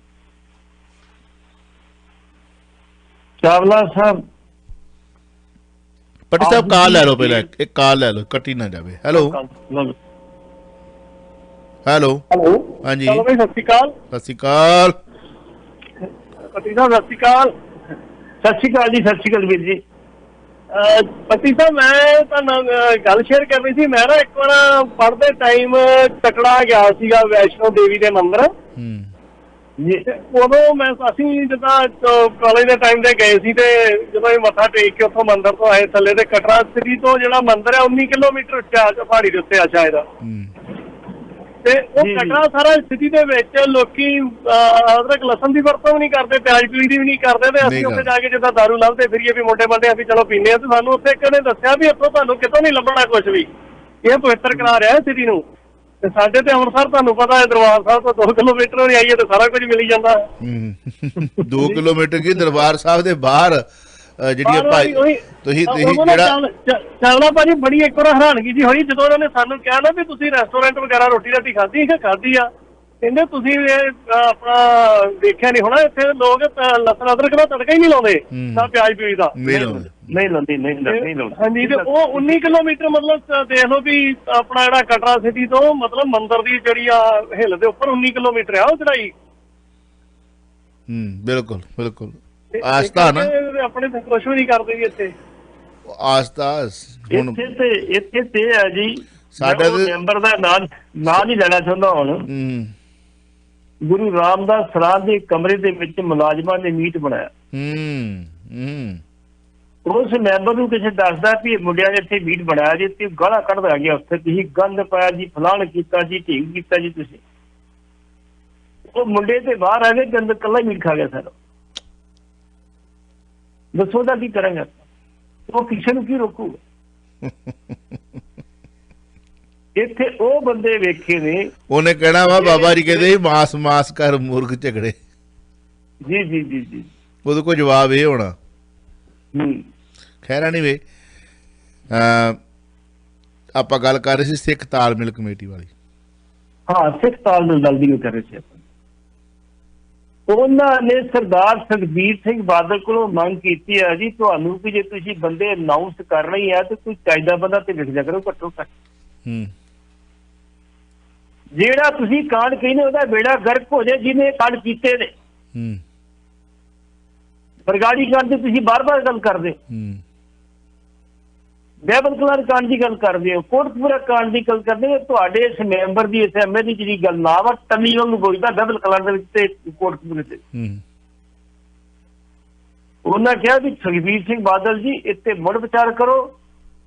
ਚਾਵਲਾ ਸਾਹਿਬ, ਪੱਟੀ ਸਾਹਿਬ ਕਾਲ ਲੈ ਲਓ, ਪਹਿਲਾਂ ਇੱਕ ਕਾਲ ਲੈ ਲਓ, ਕੱਟੀ ਨਾ ਜਾਵੇ। ਹੈਲੋ ਹੈਲੋ ਹਾਂਜੀ, ਸਤਿ ਸ਼੍ਰੀ ਅਕਾਲ। ਸਤਿ ਸ਼੍ਰੀ ਅਕਾਲ ਪਤੀ ਸਾਹਿਬ, ਸਤਿ ਸ਼੍ਰੀ ਅਕਾਲ। ਸਤਿ ਸ਼੍ਰੀ ਅਕਾਲ ਜੀ, ਸਤਿ ਸ਼੍ਰੀ ਅਕਾਲ ਵੀਰ ਜੀ। ਪਤੀ ਸਾਹਿਬ, ਮੈਂ ਤੁਹਾਨੂੰ ਗੱਲ ਸ਼ੇਅਰ ਕਰਨੀ ਸੀ। ਮੈਂ ਨਾ ਇੱਕ ਵਾਰ ਪੜ੍ਹਦੇ ਟਾਈਮ ਤਕੜਾ ਗਿਆ ਸੀਗਾ ਵੈਸ਼ਨੋ ਦੇਵੀ ਦੇ ਮੰਦਿਰ। ਉਦੋਂ ਅਸੀਂ ਜਿੱਦਾਂ ਕਾਲਜ ਦੇ ਟਾਈਮ ਤੇ ਗਏ ਸੀ, ਤੇ ਜਦੋਂ ਅਸੀਂ ਮੱਥਾ ਟੇਕ ਕੇ ਉੱਥੋਂ ਮੰਦਿਰ ਤੋਂ ਆਏ ਥੱਲੇ, ਤੇ ਕਟਰਾ ਸਿਟੀ ਤੋਂ ਜਿਹੜਾ ਮੰਦਿਰ ਹੈ 19 ਕਿਲੋਮੀਟਰ ਉੱਚਾ ਪਹਾੜੀ ਦੇ ਉੱਤੇ ਆ ਸ਼ਾਇਦ। ਤੇ ਉਹ ਕਟਰਾ ਸਾਰਾ ਸਿਟੀ ਦੇ ਵਿੱਚ ਲੋਕੀ ਅਦਰਕ ਲਸਣ ਦੀ ਵਰਤੋਂ ਵੀ ਨਹੀਂ ਕਰਦੇ, ਪਿਆਜ਼ ਪੀਲੀ ਦੀ ਵੀ ਨਹੀਂ ਕਰਦੇ। ਤੇ ਅਸੀਂ ਉੱਥੇ ਜਾ ਕੇ ਜਿੱਦਾਂ ਦਾਰੂ ਲੱਭਦੇ ਫਿਰੀਏ ਵੀ ਮੋਟੇ ਬੰਦੇ ਅਸੀਂ ਚਲੋ ਪੀਂਦੇ ਹਾਂ, ਤੇ ਸਾਨੂੰ ਉੱਥੇ ਇੱਕ ਨੇ ਦੱਸਿਆ ਵੀ ਇੱਥੋਂ ਤੁਹਾਨੂੰ ਕਿਤੋਂ ਨਹੀਂ ਲੱਭਣਾ ਕੁਛ ਵੀ, ਇਹ ਪਵਿੱਤਰ ਕਰਾ ਰਿਹਾ ਸਿਟੀ ਨੂੰ। ਤੇ ਸਾਡੇ ਤੇ ਅੰਮ੍ਰਿਤਸਰ ਤੁਹਾਨੂੰ ਪਤਾ ਹੈ, ਦਰਬਾਰ ਸਾਹਿਬ ਤੋਂ 2 ਕਿਲੋਮੀਟਰ ਨਹੀਂ ਆਈਏ ਤੇ ਸਾਰਾ ਕੁਝ ਮਿਲੀ ਜਾਂਦਾ। 2 ਕਿਲੋਮੀਟਰ ਕੀ ਦਰਬਾਰ ਸਾਹਿਬ ਦੇ ਬਾਹਰ ਜਿਹੜੀ ਭਾਈ ਤੁਸੀਂ ਜਿਹੜਾ ਚੱਲਣਾ ਭਾਜੀ, ਬੜੀ ਇੱਕ ਵਾਰ ਹੈਰਾਨਗੀ ਜੀ ਹੋਈ ਜਦੋਂ ਉਹਨਾਂ ਨੇ ਸਾਨੂੰ ਕਿਹਾ ਨਾ ਵੀ ਤੁਸੀਂ ਰੈਸਟੋਰੈਂਟ ਵਗੈਰਾ ਰੋਟੀ ਰਾਟੀ ਖਾਧੀ ਆ? ਕਹਿੰਦੇ ਤੁਸੀਂ ਆਪਣਾ ਦੇਖਿਆ ਨਹੀਂ ਹੋਣਾ, ਇੱਥੇ ਲੋਕ ਲਸਣ ਅਦਰਕ ਦਾ ਤੜਕਾ ਹੀ ਨਹੀਂ ਲਾਉਂਦੇ, ਨਾ ਪਿਆਜ਼ ਪੀਲੀ ਦਾ ਨਹੀਂ ਲਾਉਂਦੇ। ਹਾਂਜੀ, ਤੇ ਉਹ 19 ਕਿਲੋਮੀਟਰ ਮਤਲਬ ਦੇਖ ਲਓ ਵੀ ਆਪਣਾ ਜਿਹੜਾ ਕਟਰਾ ਸਿਟੀ ਤੋਂ ਮਤਲਬ ਮੰਦਿਰ ਦੀ ਜਿਹੜੀ ਆ ਹਿੱਲ ਦੇ ਉੱਪਰ 19 ਕਿਲੋਮੀਟਰ ਆ ਉਹ ਚੜਾਈ। ਬਿਲਕੁਲ ਬਿਲਕੁਲ। ਆਸਤਾ ਨਾ ਆਪਣੇ ਤੇ ਕੁਛ ਵੀ ਨਹੀਂ ਕਰਦੇ ਜੀ ਇੱਥੇ। ਆਸਤਾ ਹੁਣ ਇੱਥੇ ਤੇ ਹੈ ਜੀ, ਸਾਡੇ ਮੈਂਬਰ ਦਾ ਨਾਂ ਨਹੀਂ ਲੈਣਾ ਚਾਹੁੰਦਾ ਹੁਣ। ਗੁਰੂ ਰਾਮਦਾਸ ਸਰਾਂ ਦੇ ਕਮਰੇ ਦੇ ਵਿੱਚ ਮੁਲਾਜ਼ਮਾਂ ਨੇ ਮੀਟ ਬਣਾਇਆ। ਉਸ ਮੈਂਬਰ ਨੂੰ ਕਿਸੇ ਦੱਸਦਾ ਵੀ ਮੁੰਡਿਆਂ ਨੇ ਇੱਥੇ ਮੀਟ ਬਣਾਇਆ ਜੀ, ਤੇ ਗਾਲਾਂ ਕੱਢਦਾ ਗਿਆ ਉੱਥੇ, ਤੁਸੀਂ ਗੰਦ ਪਾਇਆ ਜੀ, ਫਲਾਣ ਕੀਤਾ ਜੀ, ਢੀਂਗ ਕੀਤਾ ਜੀ ਤੁਸੀਂ। ਉਹ ਮੁੰਡੇ ਤੇ ਬਾਹਰ ਆ ਗਏ, ਗੰਦ ਕੱਲਾ ਮੀਟ ਖਾ ਗਿਆ ਸਾਰਾ। ਦੱਸੋ ਦਾ ਕੀ ਕਰਾਂਗਾ, ਉਹ ਕਿਸੇ ਨੂੰ ਕੀ ਰੋਕੂਗਾ? ਇੱਥੇ ਉਹ ਬੰਦੇ ਵੇਖੇ ਨੇ, ਉਹਨੇ ਕਹਿਣਾ ਵਾ ਬਾਬਾ ਜੀ ਕਹਿੰਦੇ ਮਾਸ ਕਰ ਮੂਰਖ ਝਗੜੇ। ਜੀ ਜੀ ਜੀ ਜੀ, ਉਹਦੇ ਕੋਲ ਜਵਾਬ ਇਹ ਹੋਣਾ। ਖੈਰ ਨਹੀਂ ਵੇ, ਆਪਾਂ ਗੱਲ ਕਰ ਰਹੇ ਸੀ ਸਿੱਖ ਤਾਲਮੇਲ ਕਮੇਟੀ ਵਾਲੀ। ਹਾਂ, ਸਿੱਖ ਤਾਲਮੇਲ ਦਲ ਦੀ ਗੱਲ ਕਰ ਰਹੇ ਸੀ ਆਪਾਂ। ਉਹਨਾਂ ਨੇ ਸਰਦਾਰ ਸੁਖਬੀਰ ਸਿੰਘ ਬਾਦਲ ਕੋਲੋਂ ਮੰਗ ਕੀਤੀ ਹੈ ਜੀ, ਤੁਹਾਨੂੰ ਕਿ ਜੇ ਤੁਸੀਂ ਬੰਦੇ ਅਨਾਊਂਸ ਕਰ ਰਹੇ ਆ ਤੇ ਕੋਈ ਕਾਇਦਾ ਬੰਦਾ ਤੇ ਲਿਖ ਜਾ ਕਰੋ ਘੱਟੋ ਘੱਟ। ਜਿਹੜਾ ਤੁਸੀਂ ਕਾਂਡ ਕਹਿੰਦੇ ਉਹਦਾ ਬੇੜਾ ਗਰਕ ਹੋ ਜਾਏ ਜਿਹਨੇ ਕਾਂਡ ਕੀਤੇ ਨੇ। ਬਰਗਾੜੀ ਕਾਂਡ ਦੀ ਤੁਸੀਂ ਬਾਰ-ਬਾਰ ਗੱਲ ਕਰਦੇ ਹੋ, ਬਾਈਬਲ ਕਲਾ ਕਾਂਡ ਦੀ ਗੱਲ ਕਰਦੇ ਹੋ, ਕੋਟਕਪੁਰਾ ਕਾਂਡ ਦੀ ਗੱਲ ਕਰਦੇ ਹੋ। ਤੁਹਾਡੇ ਇਸ ਮੈਂਬਰ ਦੀ, ਇਸ ਐਮਏ ਦੀ ਜਿਹੜੀ ਗੱਲ ਨਾ ਵਾ, ਟੱਲੀ ਵਾਂਗੂ ਬੋਲਦਾ ਬਾਈਬਲ ਕਲਾ ਦੇ ਵਿੱਚ ਤੇ ਕੋਟਕਪੁਰੇ ਤੇ। ਉਹਨਾਂ ਕਿਹਾ ਵੀ ਸੁਖਬੀਰ ਸਿੰਘ ਬਾਦਲ ਜੀ ਇੱਥੇ ਮੁੜ ਵਿਚਾਰ ਕਰੋ,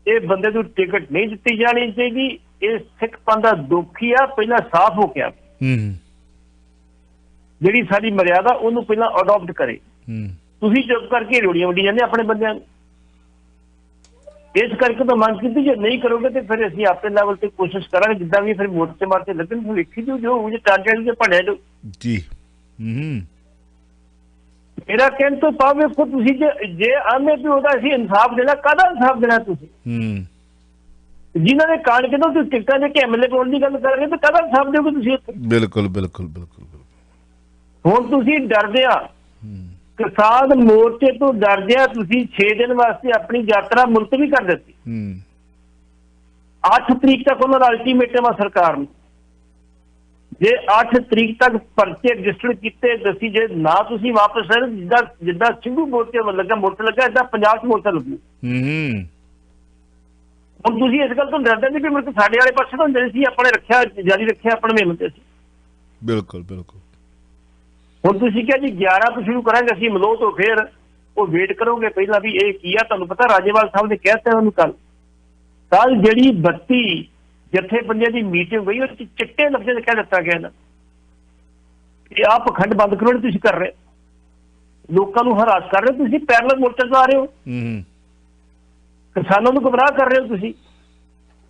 ਇਹ ਬੰਦੇ ਨੂੰ ਟਿਕਟ ਨਹੀਂ ਦਿੱਤੀ ਜਾਣੀ ਚਾਹੀਦੀ। ਇਹ ਸਿੱਖ ਪੰਥ ਦਾ ਦੁੱਖ ਹੀ ਆ, ਪਹਿਲਾਂ ਸਾਫ਼ ਹੋ ਗਿਆ। ਜਿਹੜੀ ਸਾਡੀ ਮਰਿਆਦਾ ਉਹਨੂੰ ਪਹਿਲਾਂ ਅਡਾਪਟ ਕਰੇ। ਤੁਸੀਂ ਚੁੱਪ ਕਰਕੇ ਰੋੜੀਆਂ ਵੰਡੀ ਜਾਂਦੇ ਆਪਣੇ ਬੰਦਿਆਂ ਨੂੰ। ਇਸ ਕਰਕੇ ਤਾਂ ਮੰਗ ਕੀਤੀ, ਜੇ ਨਹੀਂ ਕਰੋਗੇ ਤੇ ਫਿਰ ਅਸੀਂ ਆਪਣੇ ਲੈਵਲ ਤੇ ਕੋਸ਼ਿਸ਼ ਕਰਾਂਗੇ, ਜਿੱਦਾਂ ਵੀ ਫਿਰ ਮੋਰਚੇ ਮਾਰਚੇ ਲੱਗਣ ਫਿਰ ਵੇਖੀ ਜੋ ਟਾਂਗੇ ਦੇ ਭੰਡਿਆ ਜੋ ਜੀ। ਮੇਰਾ ਕਹਿਣ ਤੋਂ ਭਾਵ ਵੇਖੋ, ਤੁਸੀਂ ਜੇ ਆਨੇ ਵੀ ਉਹਦਾ ਅਸੀਂ ਇਨਸਾਫ ਦੇਣਾ, ਕਾਹਦਾ ਇਨਸਾਫ ਦੇਣਾ? ਤੁਸੀਂ ਜਿਨ੍ਹਾਂ ਨੇ ਕਾਂਡ ਕਿਦੋਂ ਤੁਸੀਂ ਟਿਕਟਾਂ ਦੇ ਕੇ ਐਮਐਲਏ ਕੋਲ ਦੀ ਗੱਲ ਕਰ ਰਹੇ ਤਾਂ ਕਾਹਦਾ ਇਨਸਾਫ ਦਿਓਗੇ ਤੁਸੀਂ? ਬਿਲਕੁਲ ਬਿਲਕੁਲ ਬਿਲਕੁਲ। ਹੁਣ ਤੁਸੀਂ ਡਰਦੇ ਆ, ਕਿਸਾਨ ਮੋਰਚੇ ਤੋਂ ਡਰਦੇ ਆ, ਤੁਸੀਂ 6 ਦਿਨ ਵਾਸਤੇ ਆਪਣੀ ਯਾਤਰਾ ਮੁਲਤਵੀ ਕਰ ਦਿੱਤੀ। 8 ਤਰੀਕ ਤੱਕ ਉਹਨਾਂ ਦਾ ਅਲਟੀਮੇਟਮ ਆ ਸਰਕਾਰ ਨੂੰ। ਜੇ 8 ਤਰੀਕ ਤੱਕ ਪਰਚੇ ਰਜਿਸਟਰ ਕੀਤੇ ਦੱਸੀ, ਜੇ ਨਾ ਤੁਸੀਂ ਵਾਪਸ ਆਏ, ਜਿੱਦਾਂ ਸਿੰਘੂ ਮੋਰਚੇ ਲੱਗਾ ਏਦਾਂ ਪੰਜਾਬ 'ਚ ਮੋਰਚਾ ਲੱਗੂ। ਹੁਣ ਤੁਸੀਂ ਇਸ ਗੱਲ ਤੋਂ ਡਰਦੇ ਨਹੀਂ ਵੀ ਮੇਰੇ ਸਾਡੇ ਵਾਲੇ ਪਾਸੇ ਤੋਂ ਹੁੰਦੇ ਸੀ, ਆਪਣੇ ਰੱਖਿਆ ਜਾਰੀ ਰੱਖਿਆ ਆਪਣੇ ਮੇਮ ਤੇ ਸੀ। ਬਿਲਕੁਲ ਬਿਲਕੁਲ। ਹੁਣ ਤੁਸੀਂ ਕਿਹਾ ਜੀ 11 ਤੋਂ ਸ਼ੁਰੂ ਕਰਾਂਗੇ ਅਸੀਂ ਮਲੋਹ ਤੋਂ, ਫਿਰ ਉਹ ਵੇਟ ਕਰੋਗੇ ਪਹਿਲਾਂ ਵੀ ਇਹ ਕੀ ਆ। ਤੁਹਾਨੂੰ ਪਤਾ ਰਾਜੇਵਾਲ ਸਾਹਿਬ ਨੇ ਕਹਿ ਦਿੱਤਾ ਉਹਨੂੰ ਕੱਲ ਜਿਹੜੀ 32 ਜਥੇਬੰਦੀਆਂ ਦੀ ਮੀਟਿੰਗ ਹੋਈ, ਉਹ ਚਿੱਟੇ ਲਫ਼ਜ਼ਾਂ 'ਚ ਕਹਿ ਦਿੱਤਾ ਗਿਆ ਨਾ ਇਹ ਆਹ ਪਖੰਡ ਬੰਦ ਕਰੋ। ਤੁਸੀਂ ਕਰ ਰਹੇ ਲੋਕਾਂ ਨੂੰ ਹਰਾਸ ਕਰ ਰਹੇ ਹੋ, ਤੁਸੀਂ ਪੈਰਲਲ ਮੋਰਚਾ ਚਲਾ ਰਹੇ ਹੋ, ਕਿਸਾਨਾਂ ਨੂੰ ਗੁੰਮਰਾਹ ਕਰ ਰਹੇ ਹੋ ਤੁਸੀਂ।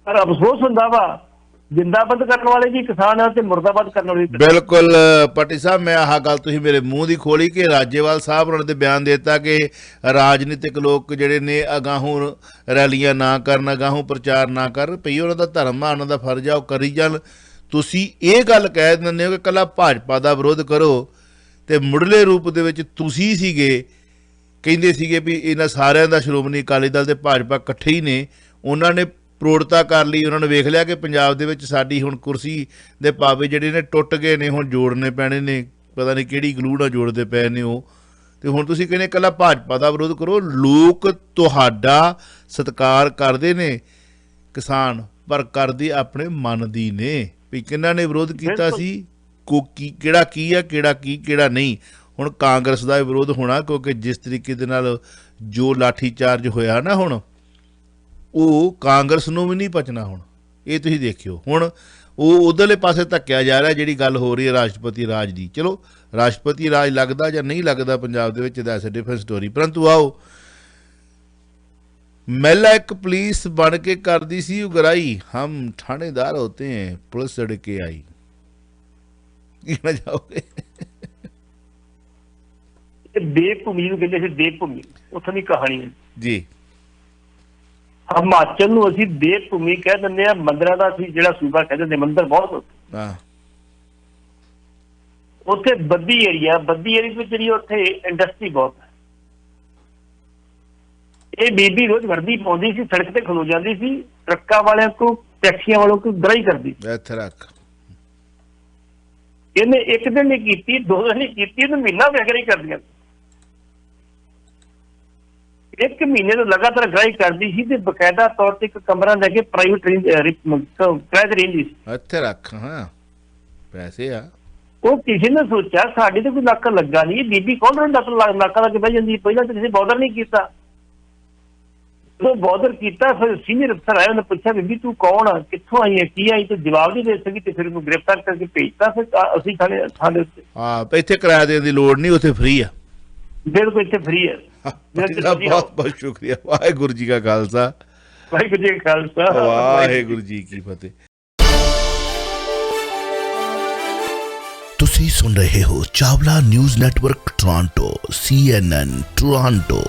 ਪਰ ਅਫਸੋਸ ਹੁੰਦਾ ਵਾ, ਜਿੰਦਾਬਾਦ ਕਰਨ ਵਾਲੇ ਜੀ ਕਿਸਾਨ ਆ ਤੇ ਮੁਰਦਾਬਾਦ ਕਰਨ ਵਾਲੇ। ਬਿਲਕੁਲ ਪੱਟੀ ਸਾਹਿਬ, ਮੈਂ ਆਹ ਗੱਲ ਤੁਸੀਂ ਮੇਰੇ ਮੂੰਹ ਦੀ ਖੋਲੀ ਕਿ ਰਾਜੇਵਾਲ ਸਾਹਿਬ ਉਹਨਾਂ ਨੇ ਬਿਆਨ ਦੇ ਦਿੱਤਾ ਕਿ ਰਾਜਨੀਤਿਕ ਲੋਕ ਜਿਹੜੇ ਨੇ ਅਗਾਹੋਂ ਰੈਲੀਆਂ ਨਾ ਕਰਨ, ਅਗਾਹੋਂ ਪ੍ਰਚਾਰ ਨਾ ਕਰਨ, ਪਈ ਉਹਨਾਂ ਦਾ ਧਰਮ ਆ, ਉਹਨਾਂ ਦਾ ਫਰਜ਼ ਆ, ਉਹ ਕਰੀ ਜਾਣ। ਤੁਸੀਂ ਇਹ ਗੱਲ ਕਹਿ ਦਿੰਦੇ ਹੋ ਕਿ ਇਕੱਲਾ ਭਾਜਪਾ ਦਾ ਵਿਰੋਧ ਕਰੋ, ਤੇ ਮੁੱਢਲੇ ਰੂਪ ਦੇ ਵਿੱਚ ਤੁਸੀਂ ਸੀਗੇ ਕਹਿੰਦੇ ਸੀਗੇ ਵੀ ਇਹਨਾਂ ਸਾਰਿਆਂ ਦਾ ਸ਼੍ਰੋਮਣੀ ਅਕਾਲੀ ਦਲ ਤੇ ਭਾਜਪਾ ਇਕੱਠੇ ਹੀ ਨੇ। ਉਹਨਾਂ ਨੇ ਪ੍ਰੋੜਤਾ ਕਰ ਲਈ, ਉਹਨਾਂ ਨੇ ਵੇਖ ਲਿਆ ਕਿ ਪੰਜਾਬ ਦੇ ਵਿੱਚ ਸਾਡੀ ਹੁਣ ਕੁਰਸੀ ਦੇ ਪਾਵੇ ਜਿਹੜੇ ਨੇ ਟੁੱਟ ਗਏ ਨੇ, ਹੁਣ ਜੋੜਨੇ ਪੈਣੇ ਨੇ, ਪਤਾ ਨਹੀਂ ਕਿਹੜੀ ਗਲੂ ਨਾਲ ਜੋੜਦੇ ਪਏ ਨੇ ਉਹ। ਤੇ ਹੁਣ ਤੁਸੀਂ ਕਹਿੰਦੇ ਇਕੱਲਾ ਭਾਜਪਾ ਦਾ ਵਿਰੋਧ ਕਰੋ। ਲੋਕ ਤੁਹਾਡਾ ਸਤਿਕਾਰ ਕਰਦੇ ਨੇ ਕਿਸਾਨ, ਪਰ ਕਰਦੇ ਆਪਣੇ ਮਨ ਦੀ ਨੇ ਵੀ ਕਿਹਨਾਂ ਨੇ ਵਿਰੋਧ ਕੀਤਾ ਸੀ, ਕਿਹੜਾ ਕੀ ਆ, ਕਿਹੜਾ ਨਹੀਂ। ਹੁਣ ਕਾਂਗਰਸ ਦਾ ਵਿਰੋਧ ਹੋਣਾ, ਕਿਉਂਕਿ ਜਿਸ ਤਰੀਕੇ ਦੇ ਨਾਲ ਜੋ ਲਾਠੀ ਚਾਰਜ ਹੋਇਆ ਨਾ ਹੁਣ, ਉਹ ਕਾਂਗਰਸ ਨੂੰ ਵੀ ਨਹੀਂ ਪਚਣਾ। ਹੁਣ ਇਹ ਤੁਸੀਂ ਦੇਖਿਓ, ਹੁਣ ਉਹ ਉਧਰਲੇ ਪਾਸੇ ਧੱਕਿਆ ਜਾ ਰਿਹਾ। ਜਿਹੜੀ ਗੱਲ ਹੋ ਰਹੀ ਹੈ ਰਾਸ਼ਟਰਪਤੀ ਰਾਜ ਦੀ, ਚਲੋ ਰਾਸ਼ਟਰਪਤੀ ਰਾਜ ਲੱਗਦਾ ਜਾਂ ਨਹੀਂ ਲੱਗਦਾ ਪੰਜਾਬ ਦੇ ਵਿੱਚ, ਦੈਟਸ ਅ ਡਿਫਰੈਂਟ ਸਟੋਰੀ। ਪਰੰਤੂ ਆਓ, ਮਹਿਲਾ ਇੱਕ ਪੁਲਿਸ ਬਣ ਕੇ ਕਰਦੀ ਸੀ ਉਗਰਾਈ, ਹਮ ਥਾਣੇਦਾਰ ਹੋਤੇ ਹੈ ਪੁਲਿਸ ਸੜ ਕੇ ਆਈ। ਕੀ ਨਾ ਜਾਓਗੇ? ਦੇਵਭੂਮੀ ਨੂੰ ਕਹਿੰਦੇ ਸੀ, ਦੇਵਭੂਮੀ ਉੱਥੋਂ ਦੀ ਕਹਾਣੀ ਹੈ ਜੀ। ਹਿਮਾਚਲ ਨੂੰ ਅਸੀਂ ਦੇਵਭੂਮੀ ਕਹਿ ਦਿੰਦੇ ਆ, ਮੰਦਿਰਾਂ ਦਾ ਅਸੀਂ ਜਿਹੜਾ ਸੂਬਾ ਕਹਿ ਦਿੰਦੇ, ਮੰਦਿਰ ਬਹੁਤ ਉੱਥੇ ਬੱਦੀ ਏਰੀਆ ਵਿੱਚ ਜਿਹੜੀ ਉੱਥੇ ਇੰਡਸਟਰੀ ਬਹੁਤ ਹੈ। ਇਹ ਬੀਬੀ ਰੋਜ਼ ਵਰਦੀ ਪਾਉਂਦੀ ਸੀ, ਸੜਕ ਤੇ ਖਲੋ ਜਾਂਦੀ ਸੀ, ਟਰੱਕਾਂ ਵਾਲਿਆਂ ਕੋਲ ਟੈਕਸੀਆਂ ਵਾਲੋਂ ਕੋਲ ਗਰਾਈ ਕਰਦੀ। ਇਹਨੇ ਇੱਕ ਦਿਨ ਨਹੀਂ ਕੀਤੀ, 2 ਦਿਨ ਨਹੀਂ ਕੀਤੀ, ਇਹਨੂੰ ਮਹੀਨਾ ਗਰਾਈ ਕਰਦੀਆਂ। 1 ਮਹੀਨੇ ਤੋਂ ਲਗਾਤਾਰ ਗ੍ਰਾਈ ਕਰਦੀ ਸੀ ਤੇ ਬਕਾਇਦਾ ਤੌਰ ਤੇ ਇੱਕ ਕਮਰਾ ਲੈ ਕੇ ਪ੍ਰਾਈਵੇਟ ਕਿਰਾਏ ਤੇ ਰਹਿੰਦੀ ਸੀ। ਇੱਥੇ ਰੱਖ, ਹਾਂ ਪੈਸੇ ਆ। ਉਹ ਕਿਸੇ ਨੇ ਸੋਚਿਆ ਸਾਡੇ ਤੇ ਕੋਈ ਨਾਕਾ ਲੱਗਾ ਨਹੀਂ, ਬੀਬੀ ਕੌਣ ਰਹਿੰਦਾ ਨਾਕਾ ਲੱਗ ਬਹਿ ਜਾਂਦੀ। ਪਹਿਲਾਂ ਤਾਂ ਕਿਸੇ ਬੋਦਰ ਨਹੀਂ ਕੀਤਾ, ਜਦੋਂ ਬੋਦਰ ਕੀਤਾ ਫਿਰ ਸੀਨੀਅਰ ਅਫਸਰ ਆਏ, ਉਹਨੇ ਪੁੱਛਿਆ ਬੀਬੀ ਤੂੰ ਕੌਣ ਆ, ਕਿੱਥੋਂ ਆਈ ਹੈ, ਕੀ ਆਈ? ਤੂੰ ਜਵਾਬ ਨਹੀਂ ਦੇ ਸਕੀ ਤੇ ਫਿਰ ਉਹਨੂੰ ਗ੍ਰਿਫਤਾਰ ਕਰਕੇ ਭੇਜਤਾ। ਫਿਰ ਅਸੀਂ ਥਾਣੇ ਉੱਤੇ ਇੱਥੇ ਕਿਰਾਇਆ ਦੇਣ ਦੀ ਲੋੜ ਨਹੀਂ, ਉੱਥੇ ਫ੍ਰੀ ਆ। ਬਿਲਕੁਲ ਇੱਥੇ ਫ੍ਰੀ ਹੈ। ਬਹੁਤ ਬਹੁਤ ਸ਼ੁਕਰੀਆ। ਵਾਹਿਗੁਰੂ ਜੀ ਕਾ ਖਾਲਸਾ, ਵਾਹਿਗੁਰੂ ਜੀ ਕਾ ਖਾਲਸਾ, ਵਾਹਿਗੁਰੂ ਜੀ ਕੀ ਫਤਿਹ। ਤੁਸੀਂ ਸੁਣ ਰਹੇ ਹੋ Chawla news network Toronto, CNN Toronto.